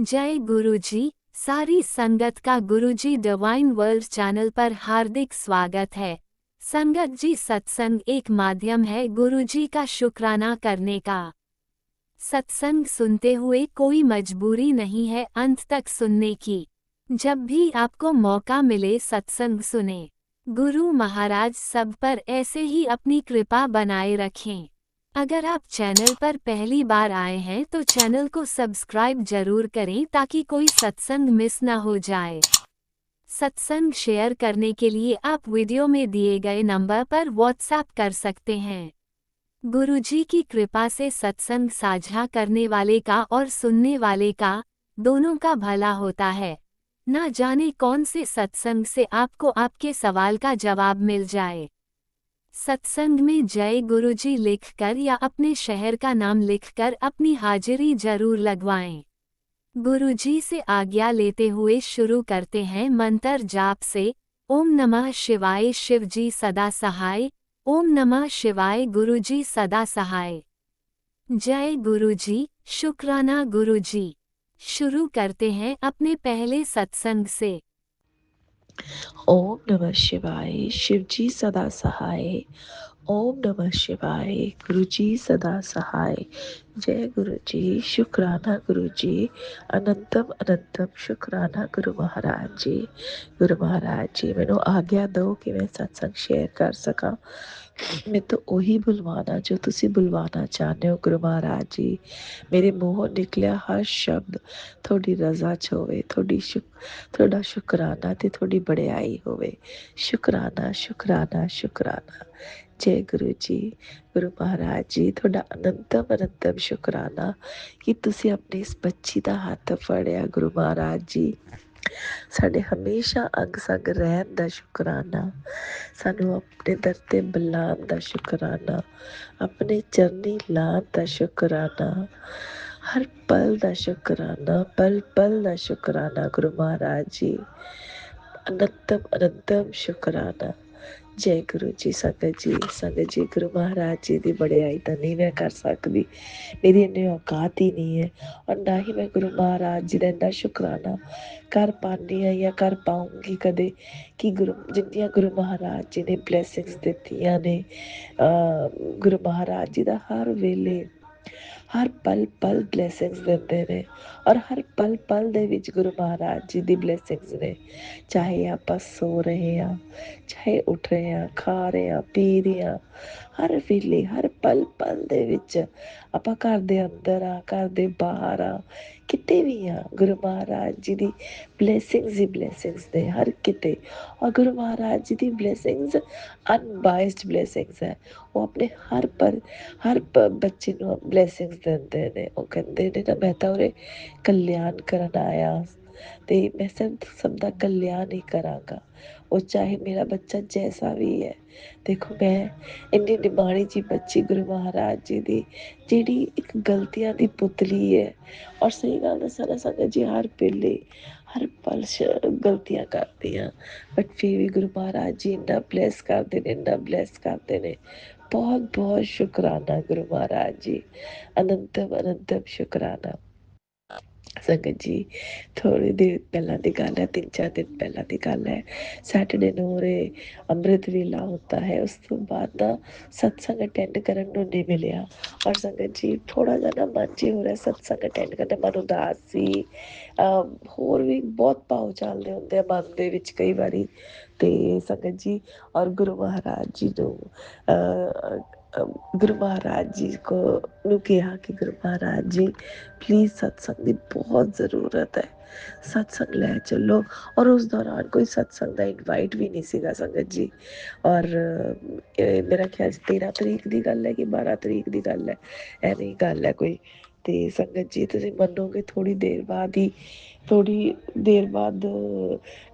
जय गुरुजी। सारी संगत का गुरुजी डिवाइन वर्ल्ड चैनल पर हार्दिक स्वागत है। संगत जी, सत्संग एक माध्यम है गुरुजी का शुक्राना करने का। सत्संग सुनते हुए कोई मजबूरी नहीं है अंत तक सुनने की। जब भी आपको मौका मिले सत्संग सुने। गुरु महाराज सब पर ऐसे ही अपनी कृपा बनाए रखें। अगर आप चैनल पर पहली बार आए हैं तो चैनल को सब्सक्राइब जरूर करें ताकि कोई सत्संग मिस ना हो जाए। सत्संग शेयर करने के लिए आप वीडियो में दिए गए नंबर पर व्हाट्सएप कर सकते हैं। गुरुजी की कृपा से सत्संग साझा करने वाले का और सुनने वाले का दोनों का भला होता है। ना जाने कौन से सत्संग से आपको आपके सवाल का जवाब मिल जाए। सत्संग में जय गुरुजी लिखकर या अपने शहर का नाम लिखकर अपनी हाजिरी जरूर लगवाएं। गुरुजी से आज्ञा लेते हुए शुरू करते हैं मंत्र जाप से। ओम नमः शिवाय शिवजी सदा सहाय। ओम नमः शिवाय गुरुजी सदा सहाय। जय गुरुजी, शुक्राना गुरुजी। शुरू करते हैं अपने पहले सत्संग से। ओम नमः शिवाय शिवजी सदा सहाय। ओम नमः शिवाय गुरुजी सदा सहाय। जय गुरुजी, शुक्राना गुरुजी, अनंतम अनंतम शुक्राना गुरु महाराज जी। गुरु महाराज जी मैनू आज्ञा दो कि मैं सत्संग शेयर कर सका। मैं तो ਉਹੀ बुलवाना जो तुसी बुलवाना चाहते हो गुरु महाराज जी। मेरे मूहों निकलिया हर शब्द थोड़ी रजा च होवे, थोड़ा शुकराना ते थोड़ी बड़ाई होवे। शुकराना शुकराना शुकराना। जय गुरु जी। गुरु महाराज जी थोड़ा अनंतम अनंतम शुकराना कि तुसी अपनी इस बच्ची का हथ फड़िया गुरु महाराज जी। साडे हमेशा अंग संग रहन दा शुकराना। सानू अपने दर ते बुलान दा शुकराना। अपने चरनी लान दा शुकराना। हर पल दा शुकराना, पल पल दा शुकराना गुरु महाराज जी। अनंतम अनंतम शुकराना। जय गुरु जी। संगत जी गुरु महाराज जी की बड़ाई तो नहीं मैं कर सकती, मेरी इन्नी औकात ही नहीं है। और ना ही मैं गुरु महाराज जी का इन्ना शुकराना कर पानी है या कर पाऊंगी कदे कि गुरु जिन्नियां गुरु महाराज जी ने ब्लैसिंग्स दित्तियां ने। गुरु महाराज जी का हर वेले हर पल पल ब्लैसिंग्स दिंदे ने और हर पल पल दे विच गुरु महाराज जी दी ब्लैसिंग्स ने। चाहे आप सो रहे हैं, चाहे उठ रहे हैं, खा रहे हैं, पी रहे हैं, हर वेले हर पल पल दे विच आपां घर दे अंदर आ, घर दे बाहर आ, किते भी आ, गुरु महाराज जी दी ब्लैसिंग्स ही ब्लैसिंग्स ने हर किते। और गुरु महाराज जी दी ब्लैसिंग्स अनबाइस्ड ब्लैसिंग्स है। वो अपने हर बच्चे ਨੂੰ ਬਲੇਸਿੰਗਸ ਦਿੰਦੇ ਨੇ। ਉਹ ਕਹਿੰਦੇ ਨੇ ਨਾ ਮੈਂ ਤਾਂ ਉਰੇ ਕਲਿਆਣ ਕਰਨ ਆਇਆ ਤੇ ਮੈਂ ਸਭ ਦਾ ਕਲਿਆਣ ਹੀ ਕਰਾਂਗਾ, ਉਹ ਚਾਹੇ ਮੇਰਾ ਬੱਚਾ ਜੈਸਾ ਵੀ ਹੈ। ਦੇਖੋ ਮੈਂ ਇੰਨੀ ਨਿਮਾਣੀ ਜੀ ਬੱਚੀ ਗੁਰੂ ਮਹਾਰਾਜ ਜੀ ਦੀ ਜਿਹੜੀ ਇੱਕ ਗਲਤੀਆਂ ਦੀ ਪੁਤਲੀ ਹੈ। ਔਰ ਸਹੀ ਗੱਲ ਦੱਸਾਂ ਨਾ ਸੰਗਤ ਜੀ, ਹਰ ਵੇਲੇ ਹਰ ਪਲ ਗਲਤੀਆਂ ਕਰਦੀ ਹਾਂ, ਬਟ ਫਿਰ ਵੀ ਗੁਰੂ ਮਹਾਰਾਜ ਜੀ ਇੰਨਾ ਬਲੈਸ ਕਰਦੇ ਨੇ, ਇੰਨਾ ਬਲੈਸ ਕਰਦੇ ਨੇ। बहुत बहुत शुक्राना गुरु महाराज जी। अनंतम अनंतम शुक्राना। संगत जी थोड़ी देर पहला की गल है, 3-4 दिन पहला की गल है। सैटरडे ਨੂੰ ਉਰੇ ਅੰਮ੍ਰਿਤ ਵੇਲਾ ਹੁੰਦਾ ਹੈ। ਉਸ ਤੋਂ ਬਾਅਦ ਨਾ ਸਤਸੰਗ ਅਟੈਂਡ ਕਰਨ ਨੂੰ ਨਹੀਂ ਮਿਲਿਆ। ਔਰ ਸੰਗਤ ਜੀ ਥੋੜਾ ਜਿਹਾ ਨਾ ਮਨ 'ਚ ਹੋ ਰਿਹਾ ਸਤਸੰਗ ਅਟੈਂਡ ਕਰਨਾ, ਮਨ ਉਦਾਸ ਸੀ। ਹੋਰ ਵੀ ਬਹੁਤ ਭਾਵ ਚੱਲਦੇ ਹੁੰਦੇ ਆ ਮਨ ਦੇ ਵਿੱਚ ਕਈ ਵਾਰੀ। ਤੇ ਸੰਗਤ ਜੀ ਔਰ ਗੁਰੂ ਮਹਾਰਾਜ ਜੀ ਨੂੰ ਗੁਰੂ ਮਹਾਰਾਜ ਜੀ ਕੋ ਨੂੰ ਕਿਹਾ ਕਿ ਗੁਰੂ ਮਹਾਰਾਜ ਜੀ प्लीज़ सत्संग की बहुत ज़रूरत है, सत्संग लै चलो। और उस दौरान कोई सत्संग का इनवाइट भी नहीं सीगा संगत जी। और मेरा ख्याल 13 तरीक की गल है कि 12 तरीक की गल है, एवं ही गल है कोई। तो संगत जी तुम मनोगे थोड़ी देर बाद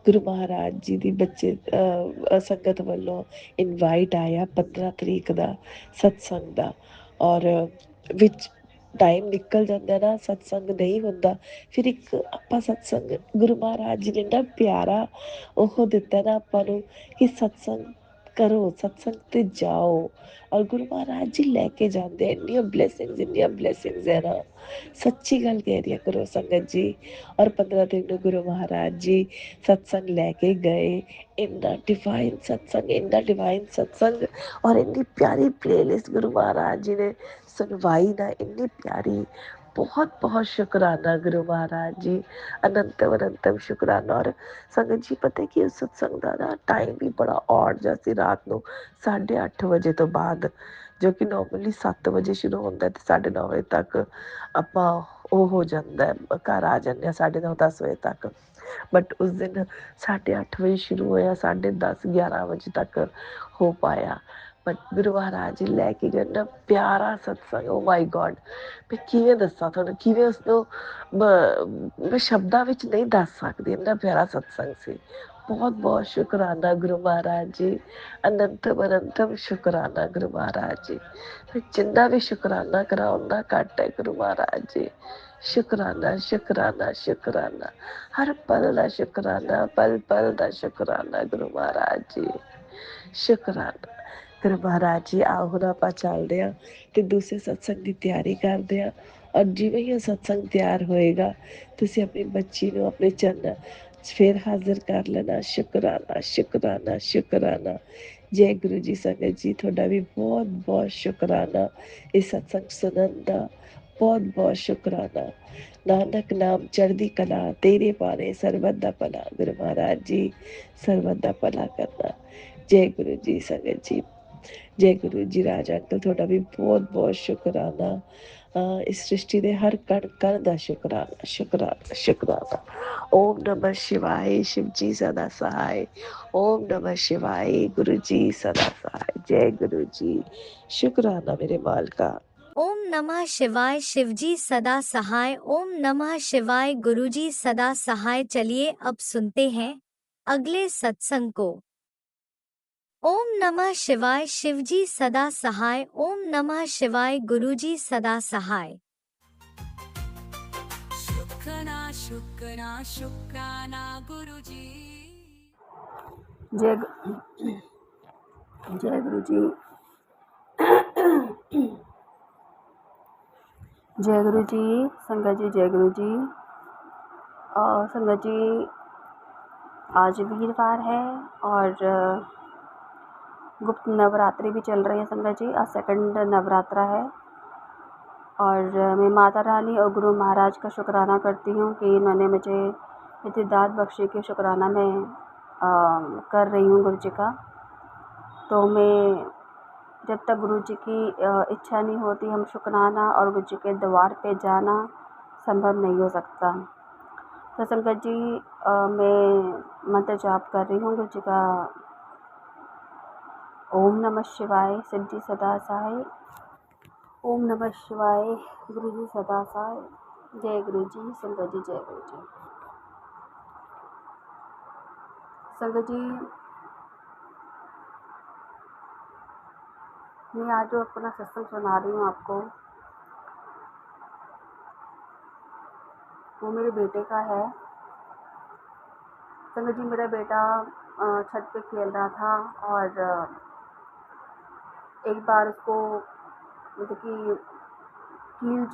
गुरु महाराज जी की बच्चे संगत वालों इनवाइट आया 15 तरीक का सत्संग का। और विच टाइम निकल जाता ना, सत्संग नहीं होंदा। फिर एक आपां सत्संग गुरु महाराज जी ने ना प्यारा ओह दिता ना आपां नूं कि सत्संग करो, सत्संग ते जाओ। और गुरु महाराज जी लैके जाते इंनियां ब्लैसिंग्स है ना, सच्ची गल कह रही है करो संगत जी। और 15 दिन में गुरु महाराज जी सत्संग लैके गए, इन्ना डिवाइन सत्संग और इन्नी प्यारी प्लेलिस्ट गुरु महाराज जी ने सुनवाई ना, इन्नी प्यारी। बहुत बहुत शुक्राना गुरु महाराज जी, अनंतम अनंतम शुक्राना। और संगत जी पता कि उस सत्संग का ना टाइम भी बड़ा ऑड जिहा सी, रात को 8:30 बजे तो बाद, जो कि नॉर्मली 7 बजे शुरू होता है तो 9:30 बजे तक ਆਪਾਂ ਉਹ ਹੋ ਜਾਂਦਾ ਹੈ, ਘਰ ਆ ਜਾਂਦੇ ਹਾਂ 9:30 10 ਵਜੇ ਤੱਕ। बट उस दिन 8:30 बजे शुरू होया, 10:30 11 बजे तक हो पाया। बट गुरु महाराज जी लैके गए ना प्यारा सत्संग, ओ माई गॉड। मैं किवें दस्सां तुहानूं, किवें उसनूं मैं शब्दां विच नहीं दस सकदी, इन्ना प्यारा सत्संग सी। बहुत बहुत शुकराना गुरु महाराज जी, अनंतम अनंतम शुकराना गुरु महाराज जी। मैं जिन्ना भी शुकराना करा उन्ना घट है गुरु महाराज जी। शुकराना शुकराना शुकराना, हर पल दा शुकराना, पल पल दा शुकराना गुरु महाराज जी। शुकराना गुरु महाराज जी। आओ हुण आपां चलदे हां ते दूसरे सत्संग दी तैयारी करदे हां। और जिवें ही सत्संग तैयार होएगा तुसीं अपनी बच्ची नूं अपने चरणा च फिर हाजिर कर लेना। शुकराना शुकराना शुकराना। जय गुरु जी। संगत जी तुहाडा भी बहुत बहुत शुकराना इस सत्संग सुनन दा, बहुत बहुत शुकराना। नानक नाम चढ़दी कला, तेरे पाने सरबत दा भला। गुरु महाराज जी सरबत दा भला करना। जय गुरु जी। संगत जी जय गुरु जी। राज अंकल थोड़ा भी बहुत बहुत शुकराना। इस सृष्टि दे हर कण कण दा शुकराना शुकराना शुकराना। ओम नमः शिवाय। शिव जी सदा सहाय। ओम नमः शिवाय। गुरु जी सदा सहाय। जय गुरु जी। शुकराना मेरे मालका। ओम नमः शिवाय। शिवजी सदा सहाय। ओम नमः शिवाय। गुरुजी सदा सहाय। चलिए अब सुनते हैं अगले सत्संग को। ओम नमः शिवाय। शिवजी सदा सहाय। ओम नमः शिवाय। गुरुजी सदा सहाय। शुक्राना शुक्राना शुक्राना गुरुजी। जय जय गुरु जी। जय गुरु जी। संगत जी जय गुरु जी। और संगत जी आज वीरवार है और गुप्त नवरात्रि भी चल रही है संगत जी। आज सेकंड नवरात्रा है और मैं माता रानी और गुरु महाराज का शुक्राना करती हूँ कि इन्होंने मुझे इतनी दात बख्शी की। शुक्राना मैं कर रही हूँ गुरु जी का। तो मैं जब तक गुरु जी की इच्छा नहीं होती हम शुक्राना और गुरु जी के द्वार पे जाना संभव नहीं हो सकता। तो संगत जी मैं मंत्र जाप कर रही हूँ गुरु जी का। ओम नमः शिवाय। शिव जी सदा सहाय। ओम नमः शिवाय। गुरु जी सदा सहाय। जय गुरु जी। संगत जी जय गुरु जी। संगत जी मैं आज जो अपना सत्संग सुना रही हूँ आपको वो मेरे बेटे का है। संगत जी मेरा बेटा छत पे खेल रहा था और एक बार उसको मतलब कि कील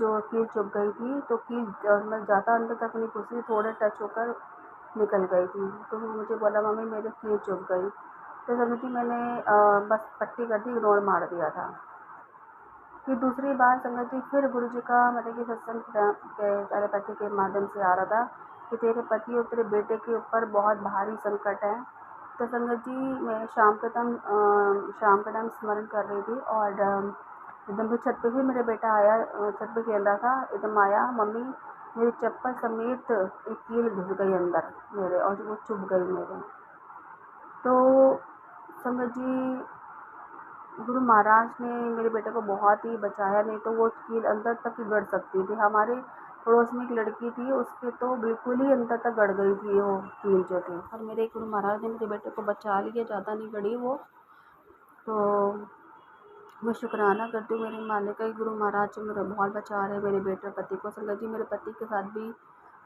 चुभ गई थी। तो कील मैं ज़्यादा अंदर तक नहीं घुसी, थोड़े टच होकर निकल गई थी। तो वो मुझे बोला मम्मी मेरे कील चुभ गई। तो संगत जी मैंने बस पट्टी कर दी, इग्नोर मार दिया था। फिर दूसरी बार संगत जी फिर गुरु जी का मतलब कि सत्संग के टेलीपैथी के माध्यम से आ रहा था कि तेरे पति और तेरे बेटे के ऊपर बहुत भारी संकट है। तो संगत जी मैं शाम के टाइम स्मरण कर रही थी और एकदम से छत पे भी मेरा बेटा आया, छत पे खेल रहा था, एकदम आया मम्मी मेरी चप्पल समेत एक कील घुस गई अंदर मेरे और वो चुभ गई मेरे। तो संगत जी गुरु महाराज ने मेरे बेटे को बहुत ही बचाया, नहीं तो वो कील अंदर तक ही गड़ सकती थी। हमारे पड़ोस में एक लड़की थी उसके तो बिल्कुल ही अंदर तक गड़ गई थी वो कील जो थी। और मेरे गुरु महाराज ने मेरे बेटे को बचा लिया, ज़्यादा नहीं गड़ी वो। तो मैं शुक्राना करती हूँ मेरे मालिक का, गुरु महाराज जो मेरा बहुत बचा रहे मेरे बेटे पति को। संगत जी मेरे पति के साथ भी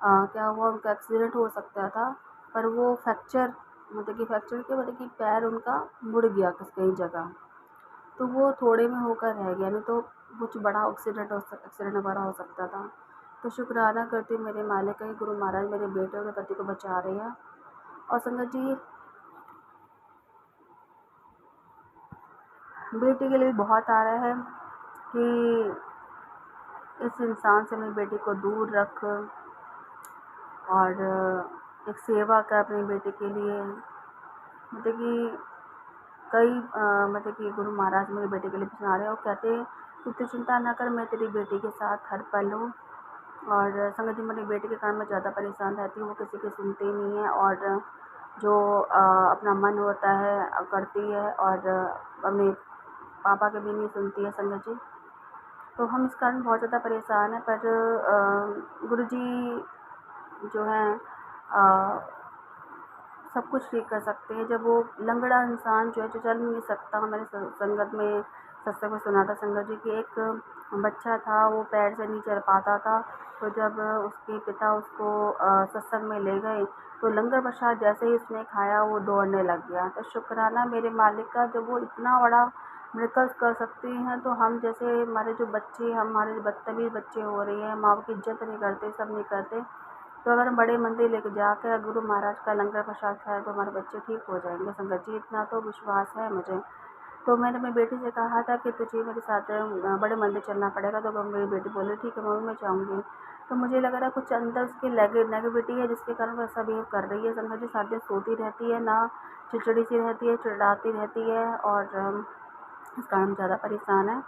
क्या हुआ, उनका एक्सीडेंट हो सकता था पर वो फ्रैक्चर मतलब कि फ्रैक्चर के मतलब कि पैर उनका मुड़ गया कई जगह, तो वो थोड़े में होकर रह गया, नहीं तो कुछ बड़ा एक्सीडेंट वगैरह हो सकता था। तो शुक्राना करती हूँ मेरे मालिक का कि गुरु महाराज मेरे बेटे और पति को बचा रहे हैं। और संगत जी, बेटी के लिए बहुत आ रहा है कि इस इंसान से अपनी बेटी को दूर रख और एक सेवा कर अपनी बेटी के लिए। मतलब कि कई मतलब कि गुरु महाराज मेरे बेटे के लिए बचा रहे हैं और कहते हैं कि तू चिंता ना कर, मैं तेरी बेटी के साथ हर पल हूँ। और संगत जी, मेरी बेटी के कारण मैं ज़्यादा परेशान रहती हूँ, वो किसी की सुनती नहीं है और जो अपना मन होता है करती है और अपने पापा के भी नहीं सुनती है संगत जी। तो हम इस कारण बहुत ज़्यादा परेशान हैं, पर गुरुजी जो हैं सब कुछ ठीक कर सकते हैं। जब वो लंगड़ा इंसान जो है, जो चल नहीं सकता, मैंने संगत में सत्संग में सुना था संगत जी कि एक बच्चा था, वो पैर से नहीं चल पाता था, तो जब उसके पिता उसको सत्संग में ले गए तो लंगर प्रसाद जैसे ही उसने खाया वो दौड़ने लग गया। तो शुक्राना मेरे मालिक का, जब वो इतना बड़ा मिरेकल्स कर सकते हैं, तो हम जैसे हमारे जो बच्चे, हमारे बदतमीज बच्चे हो रहे हैं, माँ बाप की इज्जत नहीं करते, सब नहीं करते, तो अगर हम बड़े मंदिर लेके जाकर गुरु महाराज का लंगर प्रसाद खाएं तो हमारे बच्चे ठीक हो जाएंगे संगत जी, इतना तो विश्वास है मुझे। तो मैंने अपनी बेटी से कहा था कि तुझे मेरे साथ बड़े मंदिर चलना पड़ेगा, तो मेरी बेटी बोली ठीक है मम्मी मैं जाऊँगी। तो मुझे लग रहा है कुछ अंदर उसकी नेगेटिविटी है जिसके कारण वो ऐसा बिहेव कर रही है संगत जी। साथ दिन सोती रहती है ना, चिड़चिड़ी सी रहती है, चिड़ाती रहती है और इस कारण हम ज़्यादा परेशान है।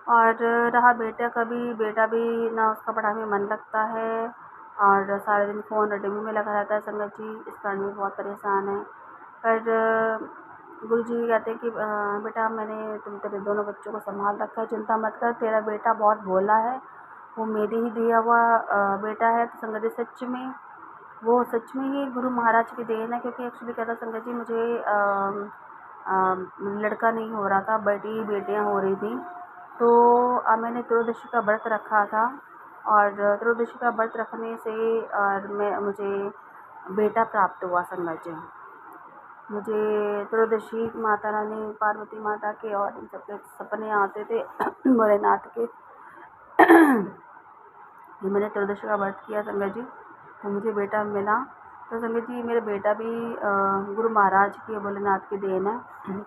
और रहा बेटा का भी, बेटा भी ना उसका पढ़ाई में मन लगता है और सारे दिन फ़ोन और टीवी में लगा रहता है संगत जी, इस कारण भी बहुत परेशान है। पर गुरुजी कहते हैं कि बेटा मैंने तेरे दोनों बच्चों को संभाल रखा है, चिंता मत कर, तेरा बेटा बहुत भोला है, वो मेरे ही दिया हुआ बेटा है। तो संगत जी सच में, वो सच में ही गुरु महाराज की देन है, क्योंकि एक्चुअली क्या था संगत जी, मुझे लड़का नहीं हो रहा था, बेटियां हो रही थी। तो मैंने त्रयोदशी का व्रत रखा था और त्रयोदशी का व्रत रखने से और मुझे बेटा प्राप्त हुआ संगत जी। मुझे त्रयोदशी माता रानी पार्वती माता के और इन सबके सपने आते थे भोलेनाथ के ये मैंने त्रयोदशी का व्रत किया संगत जी, तो मुझे बेटा मिला। तो संगत जी मेरा बेटा भी गुरु महाराज की, भोलेनाथ की देन है।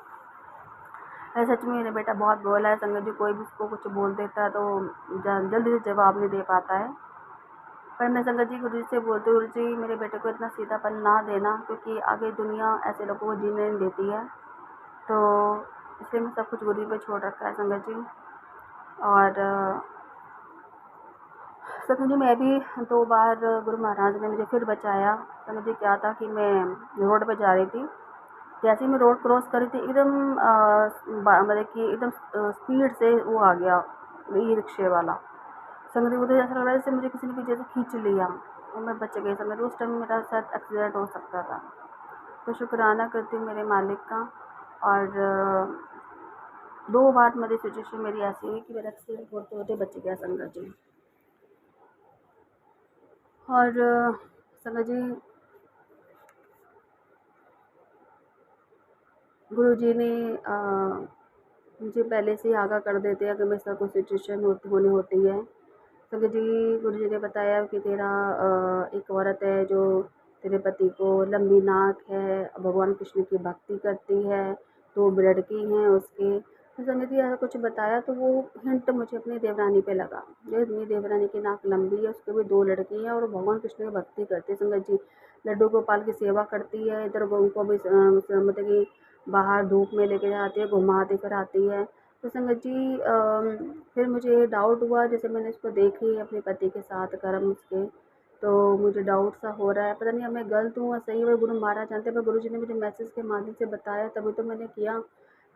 सच में मेरा बेटा बहुत भोला है संगत जी, कोई भी उसको कुछ बोल देता है तो जल्दी से जवाब नहीं दे पाता है। पर मैं संगत जी गुरु जी से बोलती हूँ, गुरु जी मेरे बेटे को इतना सीधापन ना देना, क्योंकि आगे दुनिया ऐसे लोगों को जीने नहीं देती है। तो इसलिए मैं सब कुछ गुरु जी पे छोड़ रखा है संगत जी। और संगत जी मैं भी 2 बार गुरु महाराज ने मुझे फिर बचाया। संगत जी क्या था कि मैं रोड पे जा रही थी, जैसे ही मैं रोड क्रॉस कर रही थी एकदम मतलब कि एकदम स्पीड से वो आ गया ई रिक्शे वाला। संगत जी मुझे ऐसा लग रहा है जैसे मुझे किसी ने पीछे से खींच लिया और मैं बच गई संगत जी। उस टाइम मेरा शायद एक्सीडेंट हो सकता था। तो शुक्राना करती हूँ मेरे मालिक का। और 2 बार मेरी सिचुएशन मेरी ऐसी हुई कि मेरा एक्सीडेंट होते होते बच गया संगत जी। और संगत जी गुरु जी ने मुझे पहले से ही आगाह कर देते हैं कि मेरे साथ कोई सिचुएशन होनी होती है। संगत जी गुरु जी ने बताया कि तेरा एक औरत है जो तेरे पति को लंबी नाक है, भगवान कृष्ण की भक्ति करती है, 2 लड़की हैं उसके। तो संगत जी ऐसा कुछ बताया तो वो हिंट मुझे अपनी देवरानी पे लगा। जो मेरी देवरानी की नाक लंबी है, उसके भी 2 लड़की हैं और वो भगवान कृष्ण की भक्ति करती है संगत जी। लड्डू गोपाल की सेवा करती है, इधर उनको भी मतलब कि बाहर धूप में लेके जाती है, घुमाती फिराती है। तो संगत जी फिर मुझे डाउट हुआ, जैसे मैंने उसको देखी अपने पति के साथ कर्म उसके, तो मुझे डाउट सा हो रहा है, पता नहीं अब मैं गलत हूँ या सही हूँ, गुरु महाराज जानते हैं। पर गुरु जी ने मुझे मैसेज के माध्यम से बताया तभी तो मैंने किया।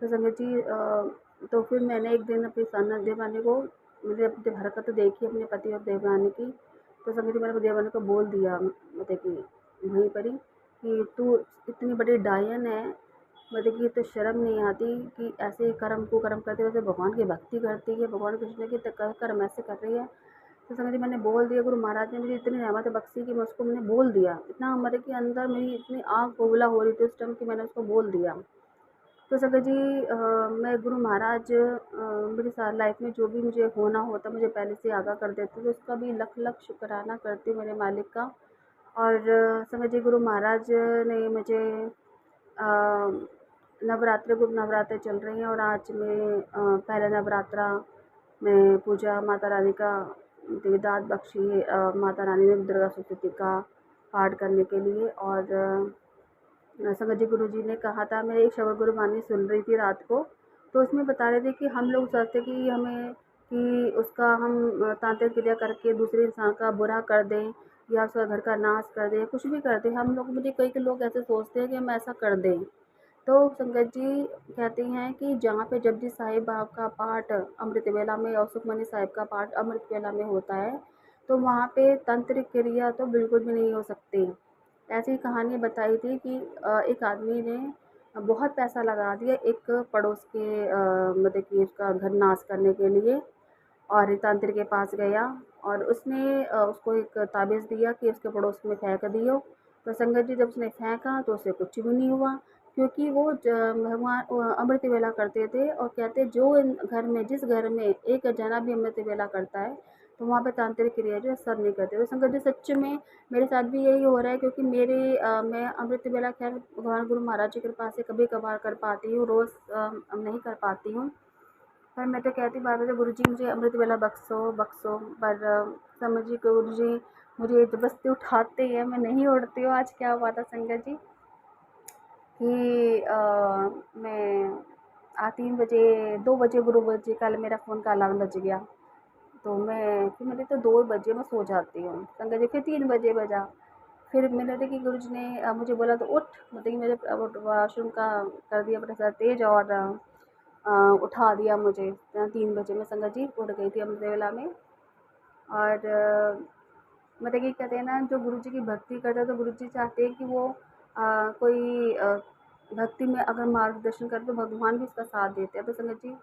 तो संगत जी तो फिर मैंने एक दिन अपनी साना देवरानी को, मुझे अपनी हरकत देखी अपने पति और देवरानी की। तो संगत जी मैंने देवरानी को बोल दिया मतलब कि वहीं पर ही कि तू इतनी बड़ी डायन है, मतलब कि तो शर्म नहीं आती कि ऐसे कर्म को कर्म करते वैसे भगवान की भक्ति करती है, भगवान कृष्ण की कर्म ऐसे कर रही है। तो संगत जी मैंने बोल दिया, गुरु महाराज ने मुझे इतनी रहमत बख्शी कि मैं उसको मैंने बोल दिया। इतना मेरे के अंदर मेरी इतनी आग बबूला हो रही थी उस टाइम कि मैंने उसको बोल दिया। तो संगत जी मैं गुरु महाराज मेरी लाइफ में जो भी मुझे होना होता मुझे पहले से आगाह कर देते, तो उसका भी लख लख शुक्राना करती हूँ मेरे मालिक का। और संगत जी गुरु महाराज ने मुझे नवरात्रि गुरु नवरात्रि चल रही हैं और आज मैं पहला नवरात्रा में पूजा माता रानी का मुझे दाद बख्शी है। माता रानी ने दुर्गा सप्तशती का पाठ करने के लिए। और संगत जी गुरु जी ने कहा था, मैं एक शब्द गुरुबानी सुन रही थी रात को, तो उसमें बता रहे थे कि हम लोग सोचते कि हमें कि उसका हम तांत्रिक क्रिया करके दूसरे इंसान का बुरा कर दें या उसका घर का नाश कर दें, कुछ भी कर दें। हम लोग मुझे कई लोग ऐसे सोचते हैं कि हम ऐसा कर दें। तो संगत जी कहती हैं कि जहाँ पे जपजी साहिब का पाठ अमृत वेला में और सुखमनी साहिब का पाठ अमृत वेला में होता है, तो वहाँ पे तंत्र क्रिया तो बिल्कुल भी नहीं हो सकती। ऐसी कहानी बताई थी कि एक आदमी ने बहुत पैसा लगा दिया एक पड़ोस के मतलब कि उसका घर नाश करने के लिए, और एक तांत्रिक के पास गया और उसने उसको एक ताबीज़ दिया कि उसके पड़ोस में फेंक दियो। तो संगत जी जब उसने फेंका तो उसे कुछ भी नहीं हुआ, क्योंकि वो भगवान अमृत वेला करते थे और कहते जो घर में जिस घर में एक जना भी अमृत वेला करता है तो वहाँ पे तांत्रिक क्रिया जो है असर नहीं करते। तो संगत जी सच में मेरे साथ भी यही हो रहा है, क्योंकि मैं अमृत वेला खैर भगवान गुरु महाराज की कृपा से कभी कभार कर पाती हूँ, रोज़ नहीं कर पाती हूँ। पर मैं तो कहती बार बार गुरु जी मुझे अमृत वेला बख्शो बख्शो, पर समझिए गुरु जी मुझे ज़बरदस्ती उठाते हैं, मैं नहीं उठती हूँ। आज क्या हुआ था संगत जी कि मैं 2 बजे गुरु जी कल मेरा फ़ोन का अलार्म बज गया। तो फिर मेरे तो 2 बजे मैं सो जाती हूँ संगत जी, फिर 3 बजे बजा। फिर मैंने देखी गुरु जी ने मुझे बोला तो उठ, मतलब कि मेरे वॉशरूम का कर दिया प्रेशर तेज और उठा दिया मुझे 3 बजे। मैं संगत जी उठ गई थी अमृत वेला में। और मतलब कि कहते हैं ना जो गुरु जी की भक्ति करता है तो गुरु जी चाहते हैं कि वो कोई भक्ति में अगर मार्गदर्शन करे तो भगवान भी उसका साथ देते हैं। तो संगत जी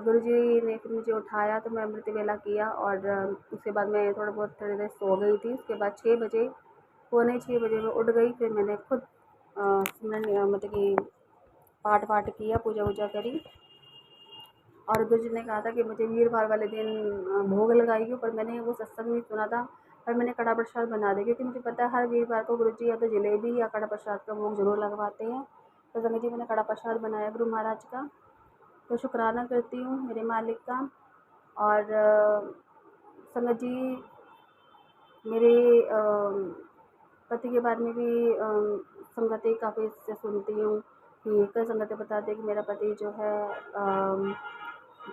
गुरु जी ने फिर मुझे उठाया तो मैं अमृत वेला किया और उसके बाद मैं थोड़ी देर सो गई थी। उसके बाद 6 बजे, पौने 6 बजे मैं उठ गई। फिर मैंने खुद सिमरन मतलब कि पाठ वाठ किया, पूजा वूजा करी। और गुरु जी ने कहा था कि मुझे वीरवार वाले दिन भोग लगाइए, पर मैंने वो सत्संग नहीं सुना था। पर मैंने कड़ा प्रसाद बना दिया, क्योंकि मुझे पता है हर वीरवार को गुरु जी या तो जलेबी या कड़ा प्रसाद का भोग ज़रूर लगवाते हैं। तो संगत जी मैंने कड़ा प्रसाद बनाया गुरु महाराज का, तो शुक्राना करती हूँ मेरे मालिक का। और संगत जी मेरे पति के बारे में भी संगतें काफ़ी से सुनती हूँ कि कई संगतें बताते हैं कि मेरा पति जो है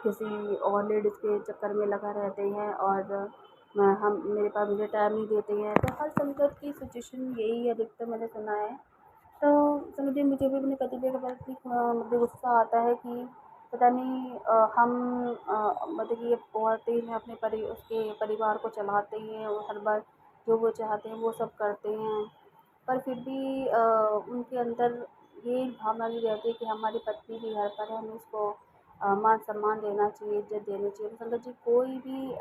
किसी और लेडीज़ के चक्कर में लगा रहते हैं और हम मेरे पास मुझे टाइम नहीं देते हैं। तो हर संगत की सिचुएशन यही है, अधिकतर मैंने सुना है। तो समझ लीजिए मुझे भी अपने पति पे काफ़ी मतलब गुस्सा आता है कि पता नहीं हम मतलब कि ये औरतें हैं अपने उसके परिवार को चलाते हैं और हर बार जो वो चाहते हैं वो सब करते हैं, पर फिर भी उनके अंदर ये भावना नहीं रहती कि हमारी पत्नी भी घर पर है, हमें उसको मान सम्मान देना चाहिए, इज्जत देनी चाहिए। तो संगत जी कोई भी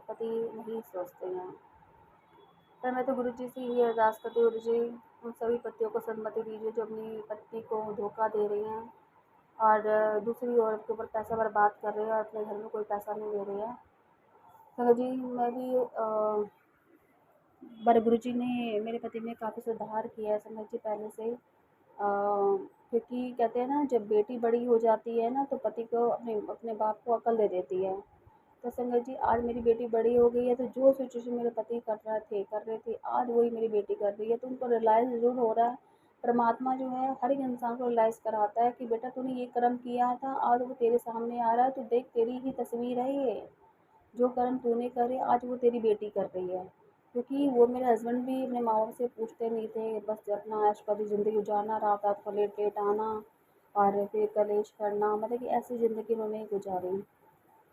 पति नहीं सोचते हैं। पर मैं तो गुरु जी से यही अरदास करती हूँ, गुरु जी उन सभी पतियों को सद्गति दीजिए जो अपनी पत्नी को धोखा दे रही हैं और दूसरी औरत के ऊपर पैसा बर्बाद कर रहे हैं और अपने घर में कोई पैसा नहीं दे रही है। संगत जी मैं भी पर गुरु जी ने मेरे पति में काफ़ी सुधार किया है संगत जी पहले से ही। क्योंकि कहते हैं ना जब बेटी बड़ी हो जाती है ना तो पति को अपने अपने बाप को अकल दे देती है। तो संगत जी आज मेरी बेटी बड़ी हो गई है, तो जो सिचुएशन मेरे पति कर रहे थे आज वही मेरी बेटी कर रही है। तो उनको रियलाइज़ ज़रूर हो रहा है। परमात्मा जो है हर एक इंसान को रियलाइज़ कराता है कि बेटा तूने ये कर्म किया था, आज वो तेरे सामने आ रहा है, तो देख तेरी ही तस्वीर है ये। जो कर्म तूने करे आज वो तेरी बेटी कर रही है। क्योंकि वो मेरे हस्बैंड भी अपने माँ बाप से पूछते नहीं थे, बस अपना ऐशपरती ज़िंदगी गुजारना, रात रात को लेट लेट आना और फिर कलेश करना, मतलब कि ऐसी ज़िंदगी उन्होंने गुजारी।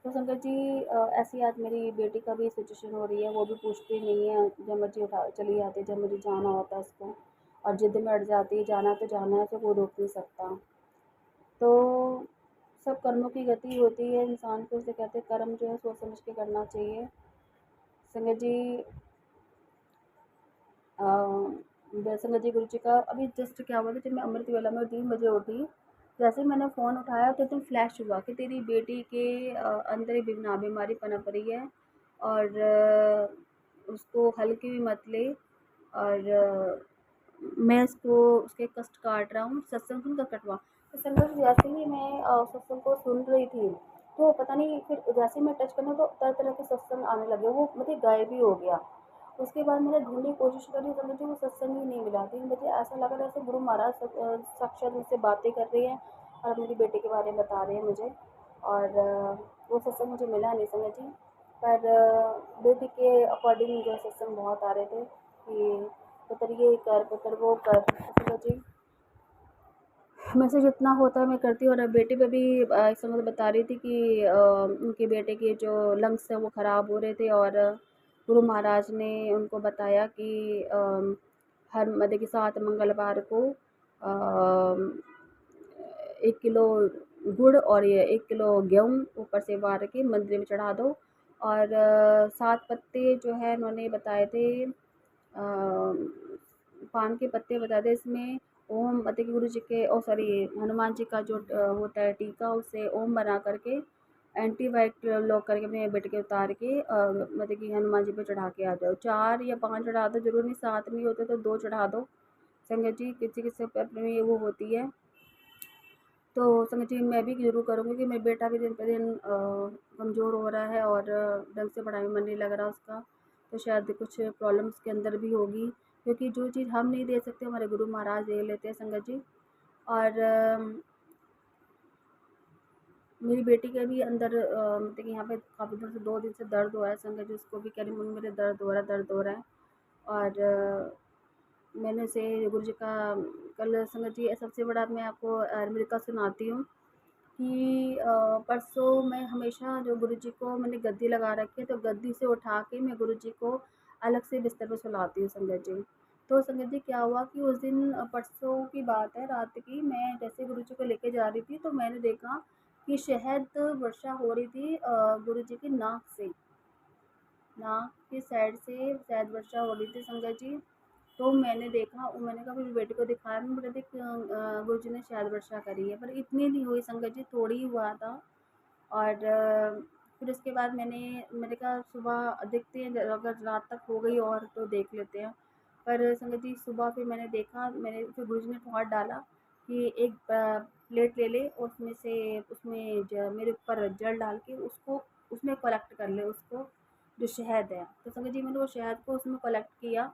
तो संगत जी ऐसी आज मेरी बेटी का भी सिचुएशन हो रही है, वो भी पूछती नहीं है, जब मर्जी उठा चली जाती है, जब मुझे जाना होता है उसको, और जिद में अड़ जाती है, जाना है तो जाना है, तो कोई रोक नहीं सकता। तो सब कर्मों की गति होती है इंसान को, उसे कहते हैं कर्म जो है सोच समझ के करना चाहिए। संगत जी संगत जी गुरु जी का अभी जस्ट क्या हुआ था, जब मैं अमृत वेला में 3 बजे उठी, जैसे ही मैंने फ़ोन उठाया तो एकदम फ्लैश हुआ कि तेरी बेटी के अंदर एक बीमारी पनप रही है और उसको हल्के में मत ले, और मैं उसको उसके कष्ट काट रहा हूँ, सत्संग सुन कर कटवा। तो संगत जैसे ही मैं सत्संग को सुन रही थी, तो पता नहीं फिर जैसे ही मैं टच करना तो तरह तरह के सत्संग आने लगे, वो मतलब गायब ही हो गया। उसके बाद मैंने ढूंढने की कोशिश करी तो मुझे वो सत्संग ही नहीं मिला। लेकिन मुझे ऐसा लगा जैसे गुरु महाराज साक्षात मुझसे बातें कर रही हैं और मेरी बेटी के बारे में बता रहे हैं मुझे, और वो सत्संग मुझे मिला नहीं संगत जी। पर बेटी के अकॉर्डिंग जो सत्संग बहुत आ रहे थे कि पुत्र ये कर, पुत्र वो कर। तो संगत जी मैं से जितना होता है मैं करती हूँ। और बेटे पे भी इस समय बता रही थी कि उनके बेटे के जो लंग्स हैं वो ख़राब हो रहे थे, और गुरु महाराज ने उनको बताया कि हर मध्य के 7 मंगलवार को 1 किलो गुड़ और ये 1 किलो गेहूँ ऊपर से वार के मंदिर में चढ़ा दो, और 7 पत्ते जो है उन्होंने बताए थे, पान के पत्ते बताए थे। इसमें ओम मतलब कि गुरु जी के सॉरी हनुमान जी का जो होता है टीका, उससे ओम बना करके एंटीवाइट लॉक करके अपने बेटे के उतार के मतलब कि हनुमान जी पे चढ़ा के आ जाओ। 4 या 5 चढ़ा दो, जरूर नहीं 7 नहीं होते तो 2 चढ़ा दो संगत जी, किसी किसी पे अपनी वो होती है। तो संगत जी मैं भी ज़रूर करूँगी कि मेरा बेटा भी दिन पे दिन कमज़ोर हो रहा है और ढंग से पढ़ाई में मन नहीं लग रहा उसका, तो शायद कुछ प्रॉब्लम उसके अंदर भी होगी, क्योंकि जो चीज़ हम नहीं दे सकते हमारे गुरु महाराज दे लेते हैं संगत जी। और मेरी बेटी के भी अंदर मतलब कि यहाँ पे काफ़ी दिन से 2 दिन से दर्द हो रहा है संगत जी, उसको भी कह रही मम्मी मेरे दर्द हो रहा है। और मैंने से गुरु जी का कल संगत जी सबसे बड़ा मैं आपको मेरे का सुनाती हूँ कि परसों मैं हमेशा जो गुरु जी को मैंने गद्दी लगा रखी है, तो गद्दी से उठा के मैं गुरु जी को अलग से बिस्तर पर सुलाती हूँ संगत जी। तो संगत जी क्या हुआ कि उस दिन परसों की बात है, रात की, मैं जैसे गुरु जी को लेके जा रही थी तो मैंने देखा कि शहद वर्षा हो रही थी गुरु जी की नाक से, नाक की साइड से शहद वर्षा हो रही थी संगत जी। तो मैंने देखा और मैंने कहा मेरी बेटी को दिखाया, मैं बोला देख गुरु जी ने शहद वर्षा करी है, पर इतनी नहीं हुई संगत जी, थोड़ी ही हुआ था। और फिर उसके बाद मैंने कहा सुबह देखते हैं अगर रात तक हो गई और तो देख लेते हैं। पर संगत जी सुबह फिर मैंने देखा, मैंने फिर गुरु जी ने थोड़ा डाला कि एक प्लेट ले ले और उसमें मेरे ऊपर जल डाल के उसको उसमें कलेक्ट कर ले उसको, जो शहद है। तो संगत जी मैंने वो शहद को उसमें कलेक्ट किया,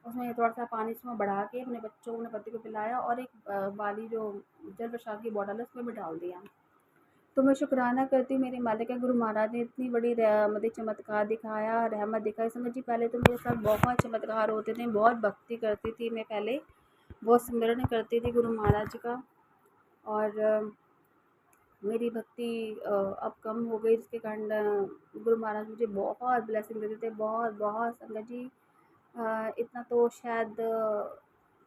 उसमें थोड़ा सा पानी उसमें बढ़ा के अपने बच्चों को अपने पति को पिलाया, और एक वाली जो जल प्रसाद की बॉटल है उसमें भी डाल दिया। तो मैं शुक्राना करती हूँ मेरे मालिक गुरु महाराज ने इतनी बड़ी मतलब चमत्कार दिखाया, रहमत दिखाई संगत जी। पहले तो मेरे साथ बहुत चमत्कार होते थे, बहुत भक्ति करती थी मैं पहले, बहुत स्मरण करती थी गुरु महाराज का, और मेरी भक्ति अब कम हो गई, जिसके कारण गुरु महाराज मुझे बहुत ब्लेसिंग देते थे, बहुत बहुत संगत जी। इतना तो शायद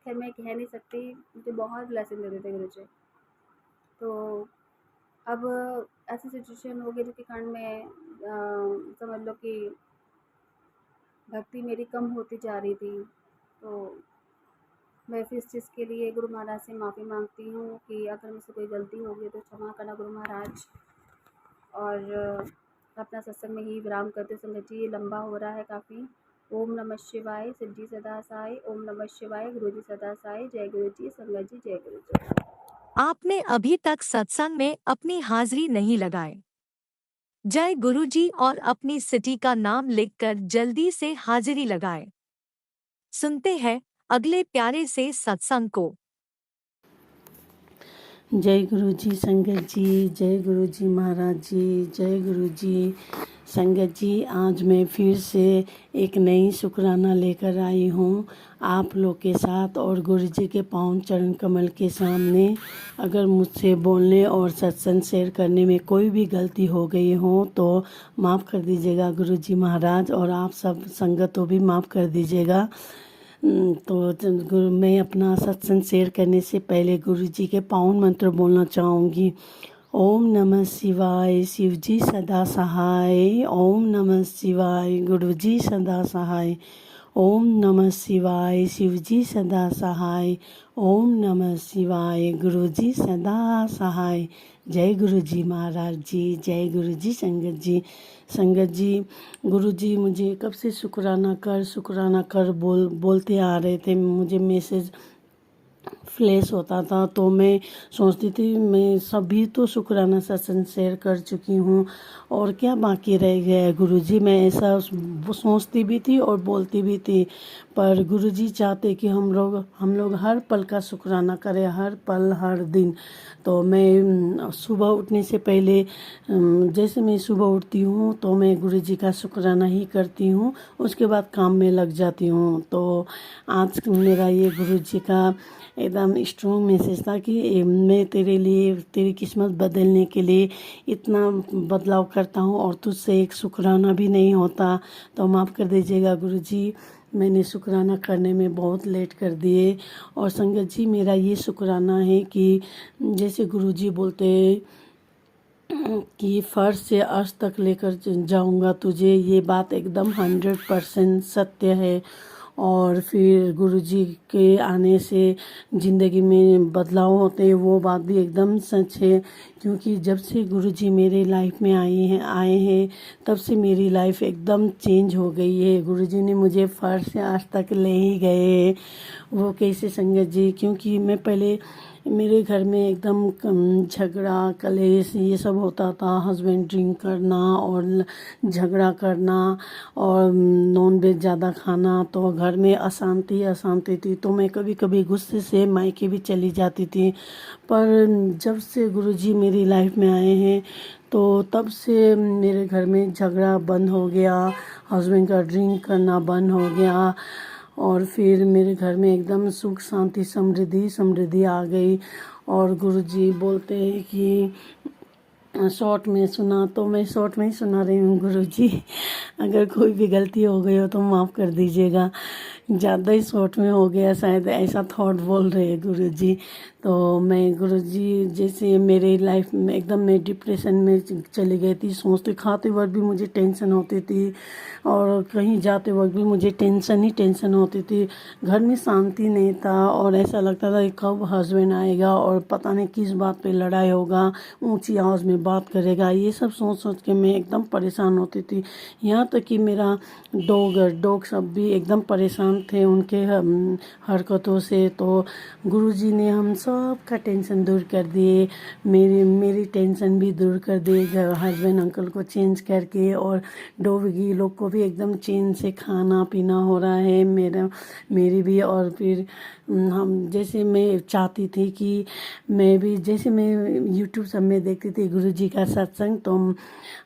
खैर मैं कह नहीं सकती, मुझे बहुत ब्लेसिंग देते थे गुरु जी। तो अब ऐसी सिचुएशन हो गई जिसके कारण मैं समझ लो कि भक्ति मेरी कम होती जा रही थी। तो मैं फिर इस चीज़ के लिए गुरु महाराज से माफ़ी मांगती हूँ कि अगर मुझसे कोई गलती होगी तो क्षमा करना गुरु महाराज। और अपना सत्संग में ही विराम करते संगत जी, ये लंबा हो रहा है काफ़ी। ओम नमः शिवाय, शिव जी सदा साई। ओम नमः शिवाय, गुरु जी सदा साई। जय गुरु जी, संगत जी, जय गुरु जी। आपने अभी तक सत्संग में अपनी हाजिरी नहीं लगाई। जय गुरु जी और अपनी सिटी का नाम लिखकर जल्दी से हाजिरी लगाएं। सुनते हैं अगले प्यारे से सत्संग को। जय गुरु जी संगत जी, जय गुरु जी महाराज जी, जय गुरु जी संगत जी। आज मैं फिर से एक नई शुक्राना लेकर आई हूँ आप लोग के साथ और गुरु जी के पावन चरण कमल के सामने। अगर मुझसे बोलने और सत्संग शेयर करने में कोई भी गलती हो गई हो तो माफ़ कर दीजिएगा गुरु जी महाराज, और आप सब संगत को भी माफ़ कर दीजिएगा। तो मैं अपना सत्संग शेयर करने से पहले गुरु जी के पावन मंत्र बोलना चाहूँगी। ओम नमः शिवाय शिव जी सदा सहाय। ओम नमः शिवाय गुरु जी सदा सहाय। ओम नमः शिवाय शिव जी सदा सहाय। ओम नमः शिवाय गुरु जी सदा सहाय। जय गुरु जी महाराज जी, जय गुरु जी संगत जी। संगत जी, गुरु जी मुझे कब से शुक्राना कर बोलते आ रहे थे। मुझे मैसेज फ्लैश होता था तो मैं सोचती थी मैं सभी तो शुक्राना सत्संग शेयर कर चुकी हूँ और क्या बाकी रह गया है गुरुजी। मैं ऐसा सोचती भी थी और बोलती भी थी, पर गुरुजी चाहते कि हम लोग हर पल का शुक्राना करें, हर पल हर दिन। तो मैं सुबह उठने से पहले जैसे मैं सुबह उठती हूँ तो मैं गुरुजी का शुक्राना ही करती हूँ, उसके बाद काम में लग जाती हूँ। तो आज मेरा ये गुरुजी का एकदम स्ट्रॉन्ग मैसेज था कि मैं तेरे लिए, तेरी किस्मत बदलने के लिए इतना बदलाव करता हूँ और तुझसे एक शुक्राना भी नहीं होता। तो माफ़ कर दीजिएगा गुरुजी, मैंने शुक्राना करने में बहुत लेट कर दिए। और संगत जी, मेरा ये शुक्राना है कि जैसे गुरुजी बोलते कि फर्श से अर्श तक लेकर जाऊंगा तुझे, ये बात एकदम 100% सत्य है। और फिर गुरुजी के आने से ज़िंदगी में बदलाव होते हैं, वो बात भी एकदम सच है। क्योंकि जब से गुरुजी मेरे लाइफ में आए हैं तब से मेरी लाइफ एकदम चेंज हो गई है। गुरुजी ने मुझे फर्श से आज तक ले ही गए। वो कैसे संगत जी, क्योंकि मैं पहले मेरे घर में एकदम झगड़ा कलेश ये सब होता था। हस्बैंड ड्रिंक करना और झगड़ा करना और नॉन वेज ज़्यादा खाना, तो घर में अशांति थी। तो मैं कभी कभी गुस्से से मायके भी चली जाती थी। पर जब से गुरुजी मेरी लाइफ में आए हैं तो तब से मेरे घर में झगड़ा बंद हो गया, हस्बैंड का ड्रिंक करना बंद हो गया और फिर मेरे घर में एकदम सुख शांति समृद्धि आ गई। और गुरुजी बोलते हैं कि शॉर्ट में सुना, तो मैं शॉर्ट में ही सुना रही हूँ गुरुजी। अगर कोई भी गलती हो गई हो तो माफ़ कर दीजिएगा, ज़्यादा ही शॉर्ट में हो गया शायद, ऐसा थॉट बोल रहे हैं गुरुजी। तो मैं गुरुजी जैसे मेरे लाइफ में एकदम मैं डिप्रेशन में चली गई थी। सोचते खाते वक्त भी मुझे टेंशन होती थी और कहीं जाते वक्त भी मुझे टेंशन होती थी। घर में शांति नहीं था और ऐसा लगता था कि कब हस्बैंड आएगा और पता नहीं किस बात पे लड़ाई होगा, ऊंची आवाज़ में बात करेगा। ये सब सोच के मैं एकदम परेशान होती थी। यहाँ तक कि मेरा डॉग सब भी एकदम परेशान थे उनके हरकतों से। तो गुरुजी ने हम सब का टेंशन दूर कर दिए, मेरी टेंशन भी दूर कर दिए हस्बैंड अंकल को चेंज करके। और डॉगी लोग को भी एकदम चैन से खाना पीना हो रहा है मेरी भी। और फिर हम जैसे मैं चाहती थी कि मैं भी, जैसे मैं यूट्यूब सब में देखती थी गुरुजी का सत्संग, तो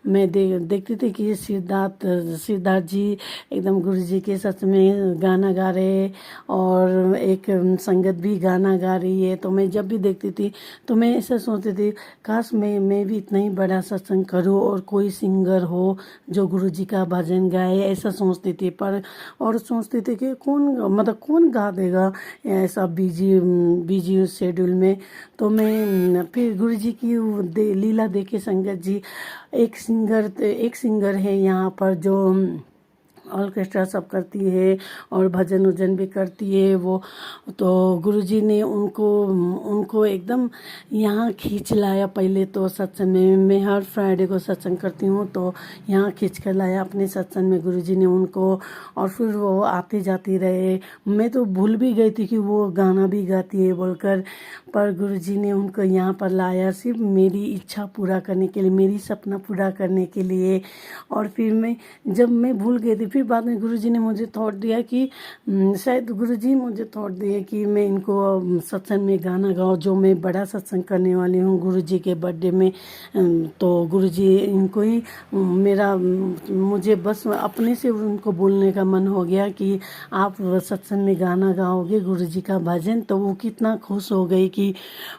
मैं देखती थी कि सिद्धार्थ जी एकदम गुरुजी के सत्संग में गाना गा रहे और एक संगत भी गाना गा रही है। तो मैं जब भी देखती थी तो मैं ऐसा सोचती थी काश मैं भी इतना ही बड़ा सत्संग करूं और कोई सिंगर हो जो गुरुजी का भजन गाए, ऐसा सोचती थी। पर और सोचती थी कि कौन गा देगा ऐसा बिजी शेड्यूल में। तो मैं फिर गुरुजी की लीला देखे संगत जी, एक सिंगर है यहाँ पर जो ऑर्केस्ट्रा सब करती है और भजन उजन भी करती है वो। तो गुरुजी ने उनको एकदम यहाँ खींच लाया। पहले तो सत्संग में मैं हर फ्राइडे को सत्संग करती हूँ, तो यहाँ खींच कर लाया अपने सत्संग में गुरुजी ने उनको। और फिर वो आते जाती रहे। मैं तो भूल भी गई थी कि वो गाना भी गाती है बोलकर, पर गुरुजी ने उनको यहाँ पर लाया सिर्फ मेरी इच्छा पूरा करने के लिए, मेरी सपना पूरा करने के लिए। और फिर जब मैं भूल गई थी, फिर बाद में गुरुजी ने मुझे थॉट दिया कि शायद गुरुजी मुझे थॉट दिए कि मैं इनको सत्संग में गाना गाऊं, जो मैं बड़ा सत्संग करने वाली हूँ गुरुजी के बर्थडे में। तो गुरुजी इनको ही मुझे बस अपने से उनको बोलने का मन हो गया कि आप सत्संग में गाना गाओगे गुरुजी का भजन। तो वो कितना खुश हो गई कि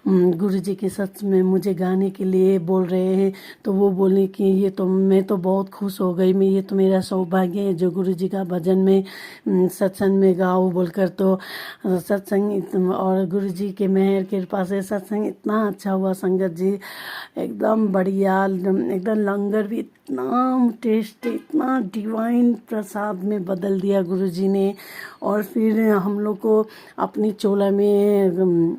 गुरुजी के सत्संग में मुझे गाने के लिए बोल रहे हैं। तो वो बोले कि मैं तो बहुत खुश हो गई, ये तो मेरा सौभाग्य है जो जो गुरु जी का भजन में सत्संग में गाओ बोलकर, तो सत्संग और गुरु जी के मेहर कृपा से सत्संग इतना अच्छा हुआ संगत जी, एकदम बढ़िया, एकदम लंगर भी इतना टेस्टी, इतना डिवाइन प्रसाद में बदल दिया गुरु जी ने। और फिर हम लोग को अपनी चोला में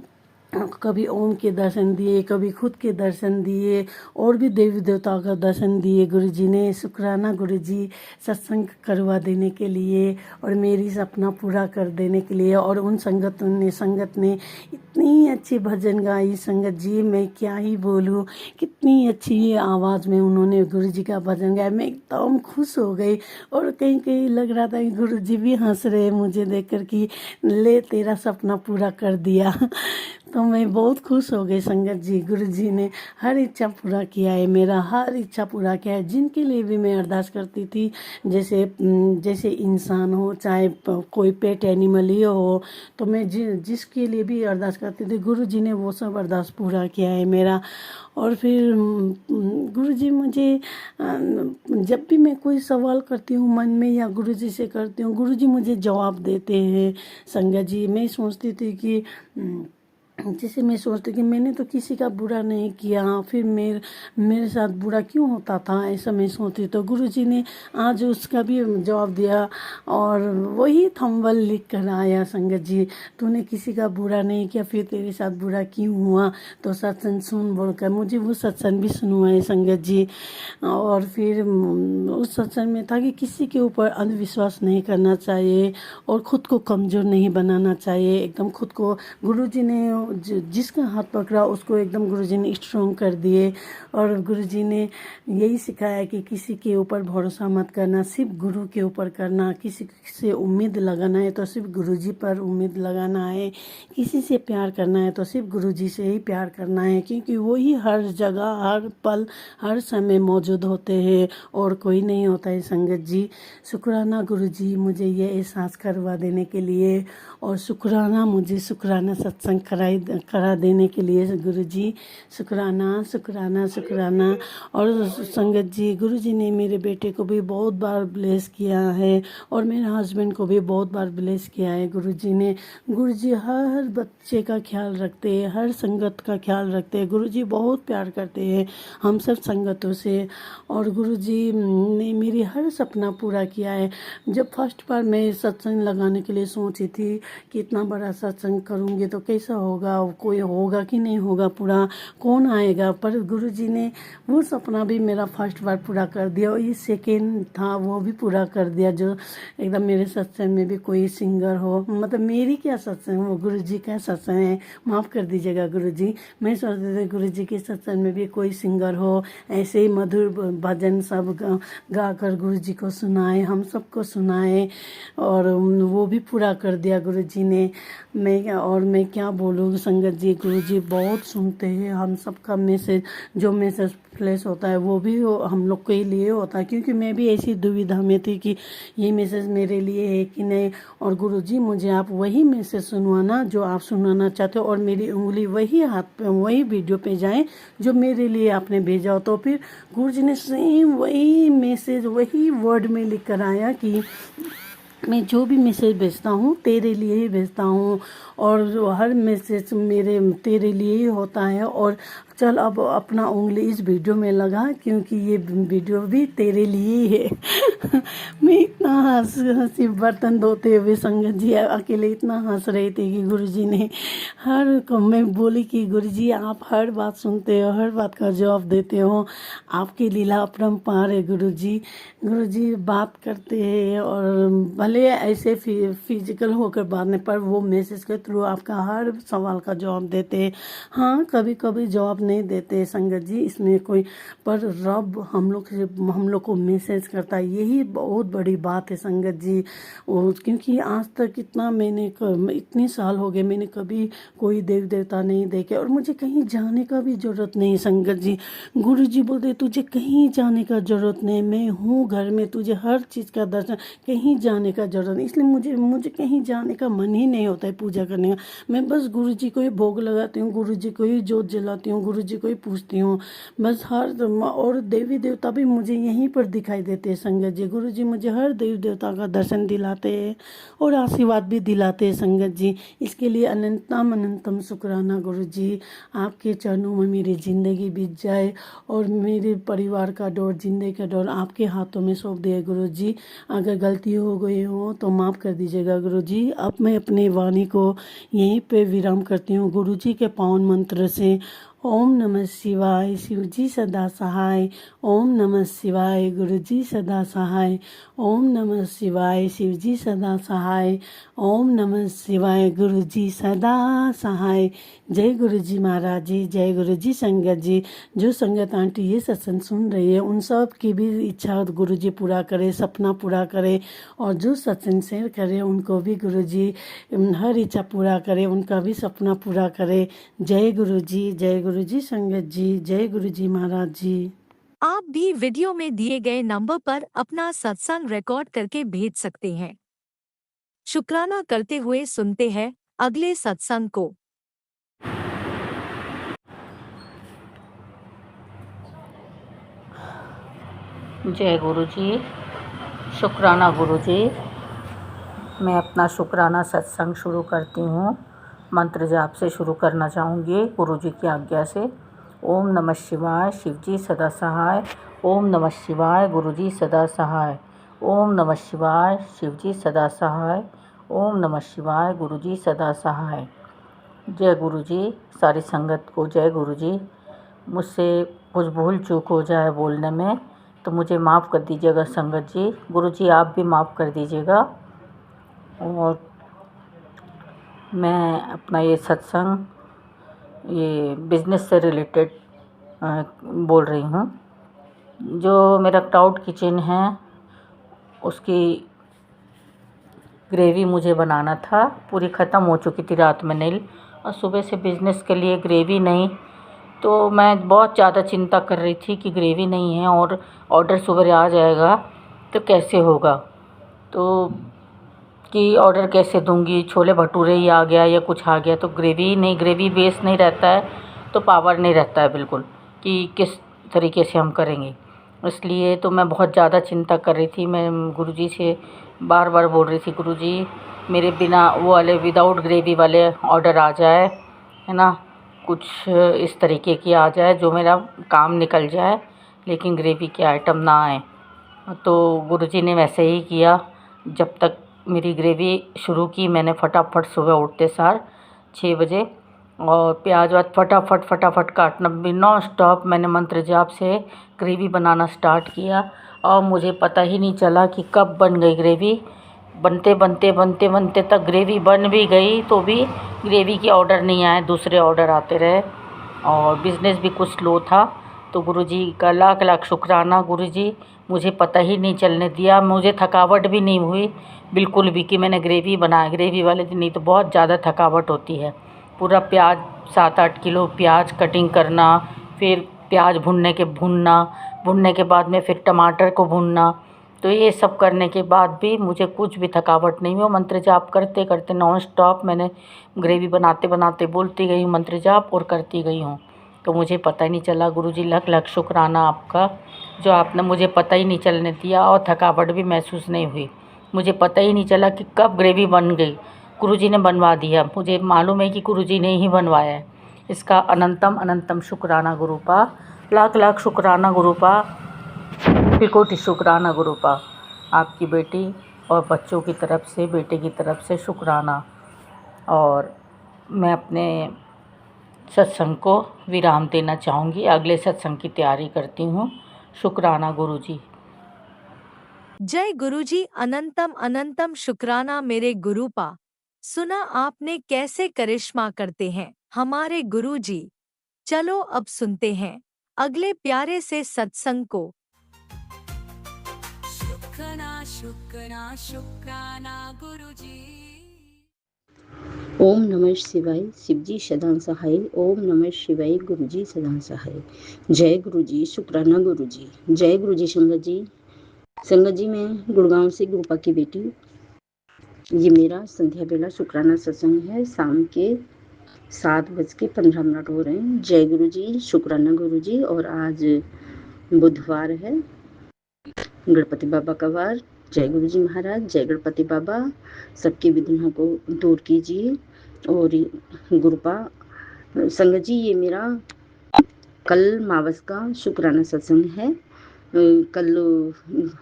कभी ओम के दर्शन दिए, कभी खुद के दर्शन दिए, और भी देवी देवताओं का दर्शन दिए गुरु जी ने। शुक्राना गुरु जी सत्संग करवा देने के लिए और मेरी सपना पूरा कर देने के लिए। और उन संगत ने इतनी अच्छी भजन गाई संगत जी, मैं क्या ही बोलूँ, कितनी अच्छी आवाज़ में उन्होंने गुरु जी का भजन गाया। मैं एकदम खुश हो गई और कहीं कहीं लग रहा था कि गुरु जी भी हंस रहे मुझे देखकर कि ले तेरा सपना पूरा कर दिया। तो मैं बहुत खुश हो गई संगत जी। गुरु जी ने हर इच्छा पूरा किया है, मेरा हर इच्छा पूरा किया है। जिनके लिए भी मैं अरदास करती थी, जैसे इंसान हो चाहे कोई पेट एनिमल ही हो, तो मैं जिसके लिए भी अरदास करती थी, गुरु जी ने वो सब अरदास पूरा किया है मेरा। और फिर गुरु जी मुझे जब भी मैं कोई सवाल करती हूँ मन में या गुरु जी से करती हूँ, गुरु जी मुझे जवाब देते हैं संगत जी। मैं सोचती थी कि जैसे मैं सोचती कि मैंने तो किसी का बुरा नहीं किया, फिर मेरे साथ बुरा क्यों होता था, ऐसा मैं सोचती। तो गुरुजी ने आज उसका भी जवाब दिया और वही थंबल लिख कर आया संगत जी, तूने किसी का बुरा नहीं किया, फिर तेरे साथ बुरा क्यों हुआ, तो सत्संग सुन बोलकर मुझे वो सत्संग भी सुनवाए संगत जी। और फिर उस सत्संग में था कि किसी के ऊपर अंधविश्वास नहीं करना चाहिए और ख़ुद को कमज़ोर नहीं बनाना चाहिए। एकदम खुद को गुरुजी ने जिसका हाथ पकड़ा उसको एकदम गुरुजी ने स्ट्रॉन्ग कर दिए। और गुरुजी ने यही सिखाया कि किसी के ऊपर भरोसा मत करना, सिर्फ गुरु के ऊपर करना। किसी से उम्मीद लगाना है तो सिर्फ गुरुजी पर उम्मीद लगाना है। किसी से प्यार करना है तो सिर्फ गुरुजी से ही प्यार करना है, क्योंकि वही हर जगह हर पल हर समय मौजूद होते हैं और कोई नहीं होता है संगत जी। शुक्राना गुरुजी मुझे ये एहसास करवा देने के लिए, और शुक्राना मुझे शुक्राना सत्संग करा देने के लिए गुरुजी। शुक्राना शुक्राना शुक्राना। और संगत जी गुरुजी ने मेरे बेटे को भी बहुत बार ब्लेस किया है और मेरे हस्बैंड को भी बहुत बार ब्लेस किया है गुरुजी ने। गुरुजी हर बच्चे का ख्याल रखते हैं, हर संगत का ख्याल रखते हैं। गुरुजी बहुत प्यार करते हैं हम सब संगतों से, और गुरुजी ने मेरी हर सपना पूरा किया है। जब फर्स्ट बार मैं सत्संग लगाने के लिए सोची थी कि इतना बड़ा सत्संग करूँगी तो कैसा होगा, कोई होगा कि नहीं होगा, पूरा कौन आएगा, पर गुरुजी ने वो सपना भी मेरा फर्स्ट बार पूरा कर दिया। और ये सेकेंड था वो भी पूरा कर दिया, जो एकदम मेरे सत्संग में भी कोई सिंगर हो, मतलब मेरी क्या सत्संग, वो गुरुजी का सत्संग है, माफ़ कर दीजिएगा गुरुजी। मैं सोचती थी गुरुजी के सत्संग में भी कोई सिंगर हो, ऐसे ही मधुर भजन सब गा कर गुरुजी को सुनाए, हम सबको सुनाए, और वो भी पूरा कर दिया गुरुजी ने। मैं क्या बोलूँ संगत जी, गुरुजी बहुत सुनते हैं हम सबका मैसेज। जो मैसेज फ्लैश होता है वो भी हम लोग के लिए होता है, क्योंकि मैं भी ऐसी दुविधा में थी कि ये मैसेज मेरे लिए है कि नहीं। और गुरुजी मुझे आप वही मैसेज सुनवाना जो आप सुनाना चाहते हो, और मेरी उंगली वही हाथ पे वही वीडियो पे जाए जो मेरे लिए आपने भेजा हो। तो फिर गुरुजी ने सेम वही मैसेज वही वर्ड में लिख कर आया कि मैं जो भी मैसेज भेजता हूँ तेरे लिए ही भेजता हूँ, और हर मैसेज मेरे तेरे लिए ही होता है। और चल अब अपना उंगली इस वीडियो में लगा, क्योंकि ये वीडियो भी तेरे लिए ही है। मैं इतना हंसी बर्तन धोते हुए संगत जी अकेले इतना हंस रहे थे कि गुरुजी ने मैं बोली कि गुरुजी आप हर बात सुनते हो, हर बात का जवाब देते हो, आपकी लीला अपरंपार है गुरुजी। गुरुजी बात करते हैं और भले ऐसे फिजिकल होकर बात नहीं, पर वो मैसेज के थ्रू आपका हर सवाल का जवाब देते हैं। हाँ कभी कभी जवाब नहीं देते संगत जी, इसमें कोई, पर रब हम लोग को मैसेज करता है, यही बहुत बड़ी बात है संगत जी। क्योंकि आज तक इतने साल हो गए मैंने कभी कोई देव देवता नहीं देखे, और मुझे कहीं जाने का भी जरूरत नहीं संगत जी। गुरुजी बोलते तुझे कहीं जाने का जरूरत नहीं, मैं हूँ घर में, तुझे हर चीज़ का दर्शन, कहीं जाने का जरूरत नहीं। इसलिए मुझे कहीं जाने का मन ही नहीं होता है पूजा करने का। मैं बस गुरुजी को ही भोग लगाती हूँ, गुरुजी को ही जोत जलाती हूँ, गुरुजी को ही पूछती हूँ बस। और देवी देवता भी मुझे यहीं पर दिखाई देते हैं संगत जी। गुरुजी मुझे हर देवी देवता का दर्शन दिलाते हैं और आशीर्वाद भी दिलाते हैं संगत जी। इसके लिए अनंतम अनंतम शुक्राना गुरुजी। आपके चरणों में मेरी ज़िंदगी बीत जाए और मेरे परिवार का डोर, जिंदगी का डोर आपके हाथों में सौंप दिया गुरुजी। अगर गलती हो गई हो तो माफ़ कर दीजिएगा गुरुजी। अब मैं अपनी वाणी को यहीं पे विराम करती हूँ गुरुजी के पावन मंत्र से। ओम नमः शिवाय, शिवजी सदा सहाय। ओम नमः शिवाय, गुरुजी सदा सहाय। ओम नमः शिवाय, शिवजी सदा सहाय। ओम नमः शिवाय, गुरुजी सदा सहाय। जय गुरुजी महाराज जी, जय गुरुजी संगत जी। जो संगत आंटी ये सत्संग सुन रही है उन सब की भी इच्छा गुरुजी पूरा करे, सपना पूरा करे। और जो सत्संग शेयर करे उनको भी गुरुजी हर इच्छा पूरा करे, उनका भी सपना पूरा करे। जय गुरुजी, जय गुरुजी संगत जी, जय गुरुजी महाराज जी। आप भी वीडियो में दिए गए नंबर पर अपना सत्संग रिकॉर्ड करके भेज सकते हैं। शुक्राना करते हुए सुनते हैं अगले सत्संग को। जय गुरुजी, शुक्राना गुरुजी। मैं अपना शुक्राना सत्संग शुरू करती हूँ। मंत्र जाप से शुरू करना चाहूँगी गुरुजी की आज्ञा से। ओम नमः शिवाय, शिवजी सदा सहाय। ओम नमः शिवाय, गुरुजी सदा सहाय। ओम नमः शिवाय, शिवजी सदा सहाय। ओम नमः शिवाय, गुरुजी सदा सहाय। जय गुरुजी। सारी संगत को जय गुरुजी। मुझसे कुछ भूल चूक हो जाए बोलने में तो मुझे माफ़ कर दीजिएगा संगत जी। गुरुजी आप भी माफ़ कर दीजिएगा। और मैं अपना ये सत्संग ये बिज़नेस से रिलेटेड बोल रही हूँ। जो मेरा क्लाउड किचन है उसकी ग्रेवी मुझे बनाना था, पूरी ख़त्म हो चुकी थी रात में नील। और सुबह से बिज़नेस के लिए ग्रेवी नहीं, तो मैं बहुत ज़्यादा चिंता कर रही थी कि ग्रेवी नहीं है और ऑर्डर सुबह आ जाएगा तो कैसे होगा। तो कि ऑर्डर कैसे दूंगी, छोले भटूरे ही आ गया या कुछ आ गया तो ग्रेवी नहीं, ग्रेवी बेस नहीं रहता है तो पावर नहीं रहता है बिल्कुल कि किस तरीके से हम करेंगे। इसलिए तो मैं बहुत ज़्यादा चिंता कर रही थी। मैं गुरुजी से बार बार बोल रही थी गुरुजी मेरे बिना वो वाले विदाउट ग्रेवी वाले ऑर्डर आ जाए, है ना, कुछ इस तरीके की आ जाए जो मेरा काम निकल जाए, लेकिन ग्रेवी के आइटम ना आए। तो गुरुजी ने वैसे ही किया। जब तक मेरी ग्रेवी शुरू की मैंने फटाफट सुबह उठते सार 6 बजे, और प्याज वाज फटाफट काटना भी नॉन स्टॉप मैंने मंत्र जाप से ग्रेवी बनाना स्टार्ट किया। और मुझे पता ही नहीं चला कि कब बन गई ग्रेवी। बनते तक ग्रेवी बन भी गई तो भी ग्रेवी के ऑर्डर नहीं आए, दूसरे ऑर्डर आते रहे और बिज़नेस भी कुछ स्लो था। तो गुरुजी का लाख लाख शुक्राना। गुरुजी मुझे पता ही नहीं चलने दिया, मुझे थकावट भी नहीं हुई बिल्कुल भी कि मैंने ग्रेवी बनाया। ग्रेवी वाले दिन नहीं तो बहुत ज़्यादा थकावट होती है। पूरा प्याज 7-8 किलो प्याज कटिंग करना, फिर प्याज भुनने के बाद में फिर टमाटर को भूनना। तो ये सब करने के बाद भी मुझे कुछ भी थकावट नहीं हुई। मंत्र जाप करते करते नॉन स्टॉप मैंने ग्रेवी बनाते बोलती गई हूँ मंत्र जाप और करती गई हूँ। तो मुझे पता ही नहीं चला। गुरुजी लाख लाख शुक्राना आपका, जो आपने मुझे पता ही नहीं चलने दिया और थकावट भी महसूस नहीं हुई। मुझे पता ही नहीं चला कि कब ग्रेवी बन गई, गुरुजी ने बनवा दिया। मुझे मालूम है कि गुरुजी ने ही बनवाया है। इसका अनंतम शुक्राना गुरुपा, लाख लाख शुक्राना गुरुपा, कोटि शुक्राना गुरुपा। आपकी बेटी और बच्चों की तरफ से, बेटे की तरफ से शुक्राना। और मैं अपने सत्संग को विराम देना चाहूँगी, अगले सत्संग की तैयारी करती हूँ। शुक्राना गुरुजी। जय गुरुजी। अनंतम शुक्राना मेरे गुरुपा। सुना आपने कैसे करिश्मा करते हैं हमारे गुरुजी। चलो अब सुनते हैं अगले प्यारे से सत्संग को। शुक्राना गुरुजी। ओम नमः शिवाय, शिवजी सदा सहाय। ओम नमः शिवाय, गुरुजी सदा सहाय। जय गुरुजी, शुक्राना गुरुजी। जय गुरुजी संगत जी। संगत जी मैं गुड़गांव से गुरुपा की बेटी। ये मेरा संध्या बेला शुक्राना सत्संग है शाम के 7:15 हो रहे हैं। जय गुरु जी, शुक्राना गुरु जी। और आज बुधवार है, गणपति बाबा का वार। जय गुरु जी महाराज, जय गणपति बाबा, सबकी विघ्नों को दूर कीजिए। और गुरुपा संगत जी, ये मेरा कल मावस का शुक्राना सत्संग है। कल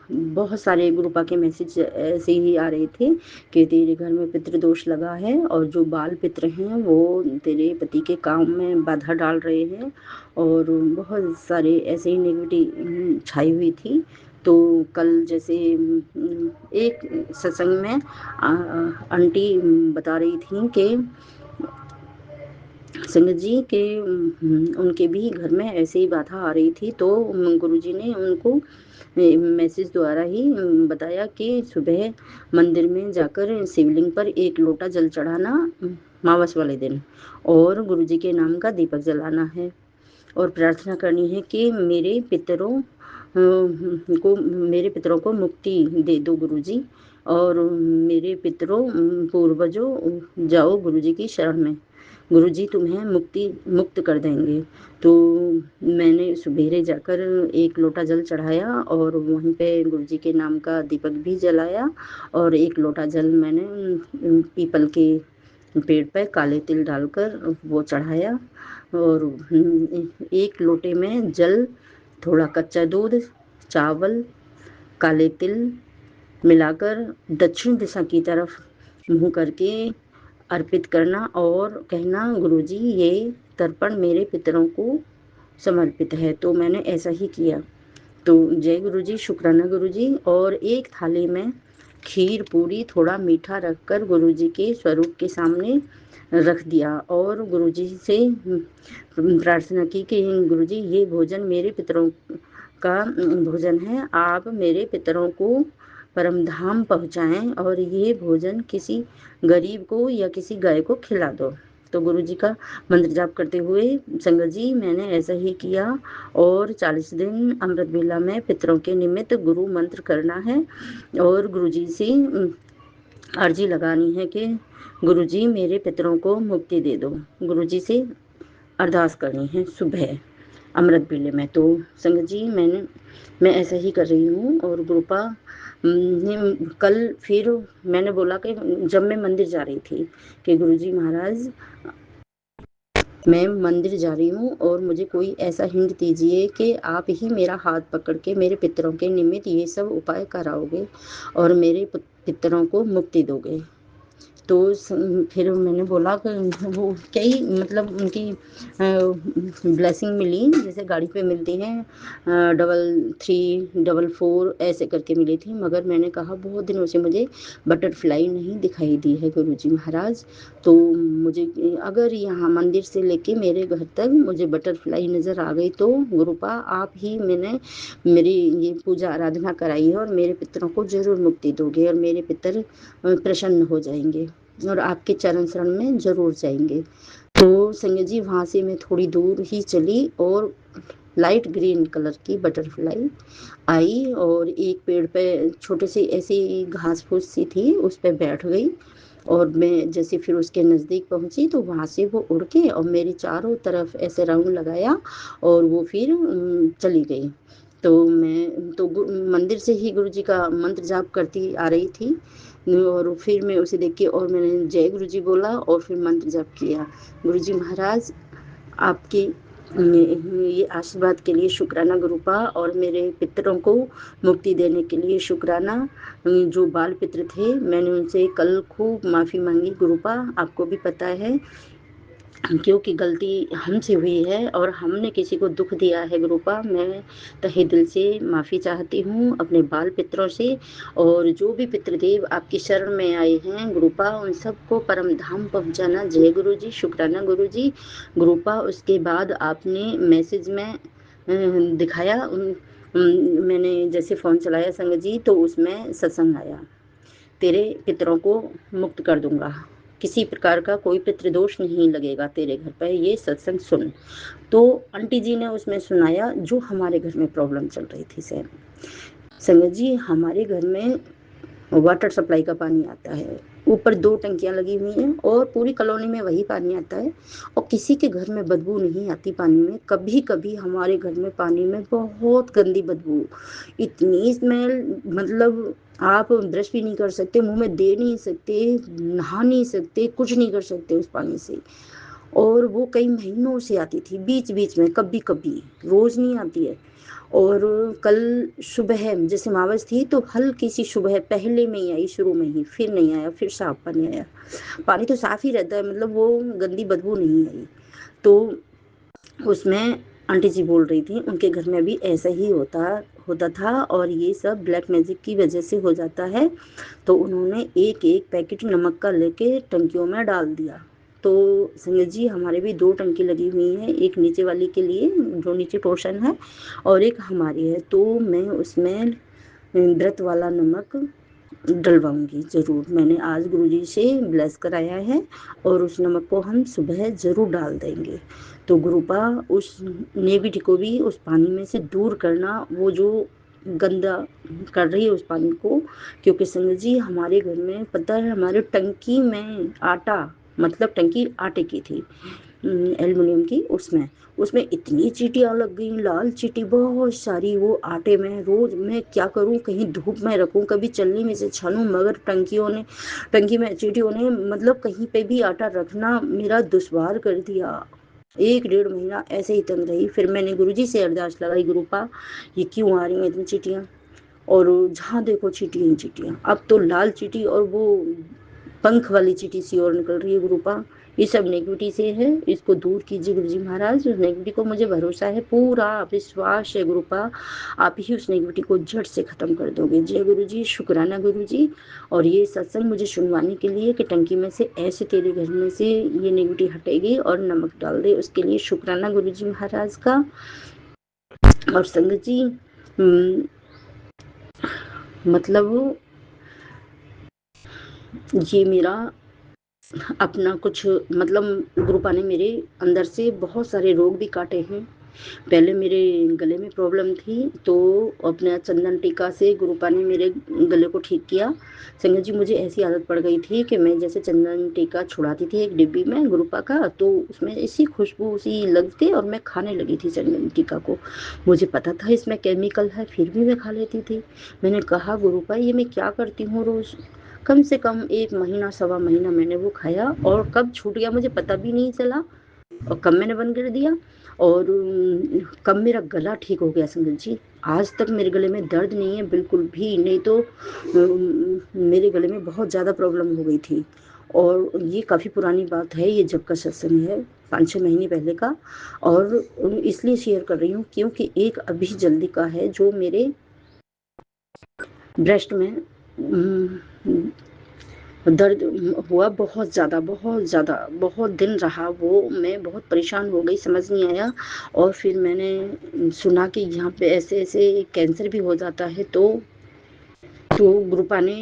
बहुत सारे ग्रुपा के मैसेज ऐसे ही आ रहे थे कि तेरे घर में पितृदोष लगा है और जो बाल पितृ हैं वो तेरे पति के काम में बाधा डाल रहे हैं, और बहुत सारे ऐसे ही नेगेटिविटी छाई हुई थी। तो कल जैसे एक सत्संग में आंटी बता रही थी कि संगत जी के उनके भी घर में ऐसे ही बाधा आ रही थी, तो गुरुजी ने उनको मैसेज द्वारा ही बताया कि सुबह मंदिर में जाकर शिवलिंग पर 1 लोटा जल चढ़ाना मावस वाले दिन, और गुरुजी के नाम का दीपक जलाना है, और प्रार्थना करनी है कि मेरे पितरों को मुक्ति दे दो गुरुजी, और मेरे पितरों पूर्वजों जाओ गुरुजी की शरण में, गुरुजी तुम्हें मुक्त कर देंगे। तो मैंने सुबेरे जाकर 1 लोटा जल चढ़ाया और वहीं पे गुरुजी के नाम का दीपक भी जलाया, और 1 लोटा जल मैंने पीपल के पेड़ पे काले तिल डालकर वो चढ़ाया, और 1 लोटे में जल, थोड़ा कच्चा दूध, चावल, काले तिल मिलाकर दक्षिण दिशा की तरफ मुँह करके अर्पित करना और कहना, गुरुजी ये तर्पण मेरे पितरों को समर्पित है। तो मैंने ऐसा ही किया। तो जय गुरुजी, शुक्राना गुरुजी। और एक थाली में खीर, पूरी, थोड़ा मीठा रखकर गुरुजी के स्वरूप के सामने रख दिया, और गुरुजी से प्रार्थना की कि गुरुजी ये भोजन मेरे पितरों का भोजन है, आप मेरे पितरों को परम धाम पहुँचाएं, और ये भोजन किसी गरीब को या किसी गाय को खिला दो। तो गुरुजी का मंत्र जाप करते हुए संगत जी मैंने ऐसा ही किया, और 40 दिन अमृत बेला में पितरों के निमित्त गुरु मंत्र करना है, और गुरुजी से अर्जी लगानी है कि गुरुजी मेरे पितरों को मुक्ति दे दो। गुरुजी से अरदास करनी है सुबह अमृत बेले में। तो संगत जी मैं ऐसा ही कर रही हूँ। और गुरुपा ने कल फिर मैंने बोला कि जब मैं मंदिर जा रही थी कि गुरुजी महाराज मैं मंदिर जा रही हूँ और मुझे कोई ऐसा हिंट दीजिए कि आप ही मेरा हाथ पकड़ के मेरे पितरों के निमित्त ये सब उपाय कराओगे और मेरे पितरों को मुक्ति दोगे। तो फिर मैंने बोला कि वो कई मतलब उनकी ब्लेसिंग मिली, जैसे गाड़ी पे मिलती हैं 33 44 ऐसे करके मिली थी, मगर मैंने कहा बहुत दिनों से मुझे बटरफ्लाई नहीं दिखाई दी है गुरुजी महाराज। तो मुझे अगर यहाँ मंदिर से लेके मेरे घर तक मुझे बटरफ्लाई नज़र आ गई तो गुरुपा आप ही मैंने मेरी ये पूजा आराधना कराई है और मेरे पितरों को ज़रूर मुक्ति दोगे और मेरे पितर प्रसन्न हो जाएंगे और आपके चरण शरण में ज़रूर जाएंगे। तो संजय जी वहाँ से मैं थोड़ी दूर ही चली और लाइट ग्रीन कलर की बटरफ्लाई आई और एक पेड़ पे छोटे से ऐसी घास फूस सी थी उस पर बैठ गई, और मैं जैसे फिर उसके नज़दीक पहुँची तो वहाँ से वो उड़ के और मेरी चारों तरफ ऐसे राउंड लगाया और वो फिर चली गई। तो मैं तो मंदिर से ही गुरुजी का मंत्र जाप करती आ रही थी, और फिर मैं उसे देख के और मैंने जय गुरुजी बोला और फिर मंत्र जाप किया। गुरुजी महाराज आपके ये आशीर्वाद के लिए शुक्राना गुरुपा, और मेरे पितरों को मुक्ति देने के लिए शुक्राना। जो बाल पितर थे मैंने उनसे कल खूब माफ़ी मांगी गुरुपा, आपको भी पता है क्योंकि गलती हमसे हुई है और हमने किसी को दुख दिया है गुरुपा। मैं तहे दिल से माफ़ी चाहती हूँ अपने बाल पितरों से, और जो भी पितृदेव आपकी शरण में आए हैं गुरुपा उन सबको परम धाम पहुँचाना। जय गुरु जी, शुक्राना गुरु जी। गुरुपा उसके बाद आपने मैसेज में दिखाया मैंने जैसे फ़ोन चलाया संगत जी तो उसमें सत्संग आया, तेरे पितरों को मुक्त कर दूंगा, किसी प्रकार का कोई पितृदोष नहीं लगेगा तेरे घर पर, ये सत्संग सुन। तो आंटी जी ने उसमें सुनाया जो हमारे घर में प्रॉब्लम चल रही थी। संगत जी हमारे घर में वाटर सप्लाई का पानी आता है ऊपर 2 टंकियाँ लगी हुई हैं और पूरी कॉलोनी में वही पानी आता है और किसी के घर में बदबू नहीं आती पानी में। कभी-कभी हमारे घर में पानी में बहुत गंदी बदबू, इतनी स्मेल, मतलब आप ब्रश भी नहीं कर सकते, मुँह में दे नहीं सकते, नहा नहीं सकते, कुछ नहीं कर सकते उस पानी से। और वो कई महीनों से आती थी, बीच-बीच में कभी-कभी, रोज़ नहीं आती है। और कल सुबह जैसे अमावस थी तो हल्की सी सुबह पहले में ही आई, शुरू में ही, फिर नहीं आया, फिर साफ पानी आया। पानी तो साफ ही रहता है, मतलब वो गंदी बदबू नहीं आई। तो उसमें आंटी जी बोल रही थी उनके घर में भी ऐसा ही होता था और ये सब ब्लैक मैजिक की वजह से हो जाता है। तो उन्होंने एक पैकेट नमक का लेके टंकियों में डाल दिया। तो संगत जी हमारे भी 2 टंकी लगी हुई हैं, एक नीचे वाली के लिए जो नीचे पोर्शन है और एक हमारी है। तो मैं उसमें व्रत वाला नमक डलवाऊंगी ज़रूर। मैंने आज गुरुजी से ब्लेस कराया है और उस नमक को हम सुबह ज़रूर डाल देंगे। तो गुरुपा उस नेगेटिव को भी उस पानी में से दूर करना, वो जो गंदा कर रही है उस पानी को। क्योंकि संगत जी हमारे घर में पता है, हमारे टंकी में आटा, मतलब टंकी आटे की थी, एल्युमिनियम की, उसमें इतनी चींटियाँ लग गई, लाल चींटी बहुत सारी वो आटे में। रोज मैं क्या करूं, कहीं धूप में रखूं, कभी चलनी में से छानूं, मगर टंकी में चींटियों ने मतलब कहीं पे भी आटा रखना मेरा दुश्वार कर दिया। 1-1.5 महीना ऐसे ही तंग रही। फिर मैंने गुरुजी से अरदास लगाई, गुरुपा ये क्यों आ रही हैं इतनी चींटियाँ, और जहाँ देखो चींटियाँ ही चींटियाँ। अब तो लाल चींटी और वो पंख वाली चींटी सी और निकल रही है। गुरुपा ये सब नेगेटिविटी से है, इसको दूर कीजिए गुरुजी महाराज। उस नेगेटिविटी को मुझे भरोसा है, पूरा विश्वास है गुरुपा, आप ही उस नेगेटिविटी को जड़ से खत्म कर दोगे। जय गुरुजी, शुक्राना गुरुजी। और ये सत्संग मुझे सुनवाने के लिए कि टंकी में से ऐसे तेरे घर में से ये नेगेटिविटी हटेगी और नमक डाल दे, उसके लिए शुक्राना गुरुजी महाराज का। और संगत जी मतलब ये मेरा अपना कुछ, मतलब गुरुपा ने मेरे अंदर से बहुत सारे रोग भी काटे हैं। पहले मेरे गले में प्रॉब्लम थी, तो अपने चंदन टीका से गुरुपा ने मेरे गले को ठीक किया। संगत जी मुझे ऐसी आदत पड़ गई थी कि मैं जैसे चंदन टीका छुड़ाती थी एक डिब्बी में गुरुपा का, तो उसमें ऐसी खुशबू सी लगती और मैं खाने लगी थी चंदन टीका को। मुझे पता था इसमें केमिकल है, फिर भी मैं खा लेती थी। मैंने कहा गुरुपा ये मैं क्या करती हूँ रोज़। कम से कम 1 महीना 1.25 महीना मैंने वो खाया और कब छूट गया मुझे पता भी नहीं चला, और कब मैंने बंद कर दिया और कब मेरा गला ठीक हो गया। संगत जी आज तक मेरे गले में दर्द नहीं है बिल्कुल भी, नहीं तो मेरे गले में बहुत ज़्यादा प्रॉब्लम हो गई थी। और ये काफ़ी पुरानी बात है, ये जब का सत्संग है 5-6 महीने पहले का, और इसलिए शेयर कर रही हूँ क्योंकि एक अभी जल्दी का है जो मेरे ब्रेस्ट में दर्द हुआ, बहुत ज़्यादा बहुत दिन रहा वो। मैं बहुत परेशान हो गई, समझ नहीं आया। और फिर मैंने सुना कि यहाँ पे ऐसे ऐसे कैंसर भी हो जाता है। तो गुरुपा ने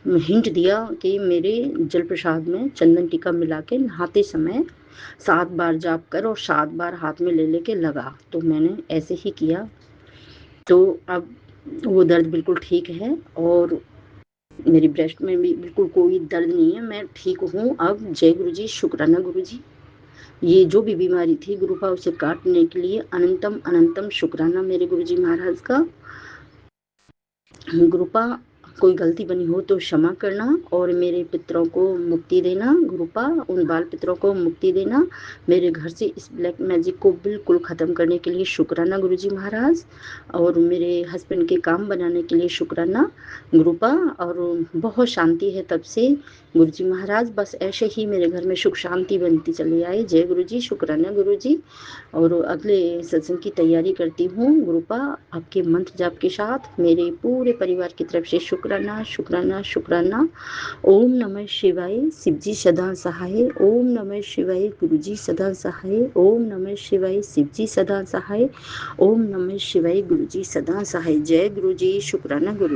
हिंट दिया कि मेरे जल प्रसाद में चंदन टीका मिला के नहाते समय 7 बार जाप कर और 7 बार हाथ में ले लेके लगा। तो मैंने ऐसे ही किया, तो अब वो दर्द बिल्कुल ठीक है और मेरी ब्रेस्ट में भी बिल्कुल कोई दर्द नहीं है, मैं ठीक हूँ अब। जय गुरुजी, शुक्राना गुरुजी। ये जो भी बीमारी थी गुरुपा उसे काटने के लिए अनंतम अनंतम शुक्राना मेरे गुरुजी महाराज का। गुरुपा कोई गलती बनी हो तो क्षमा करना और मेरे पितरों को मुक्ति देना। गुरुपा उन बाल पितरों को मुक्ति देना, मेरे घर से इस ब्लैक मैजिक को बिल्कुल ख़त्म करने के लिए शुक्राना गुरुजी महाराज, और मेरे हस्बैंड के काम बनाने के लिए शुक्राना गुरुपा। और बहुत शांति है तब से गुरुजी महाराज, बस ऐसे ही मेरे घर में सुख शांति बनती चली आए। जय गुरुजी, शुक्राना गुरुजी। और अगले सत्संग की तैयारी करती हूँ गुरुपा आपके मंत्र जाप के साथ। मेरे पूरे परिवार की तरफ से शुक्राना शुक्राना शुक्राना। ओम नमः शिवाय, शिवजी सदा सहाय। ओम नमः शिवाय, गुरुजी सदा सहाय। ओम नमः शिवाय, शिवजी सदा सहाय। ओम नमः शिवाय, गुरुजी सदा सहाय। जय गुरुजी, शुक्राना गुरु।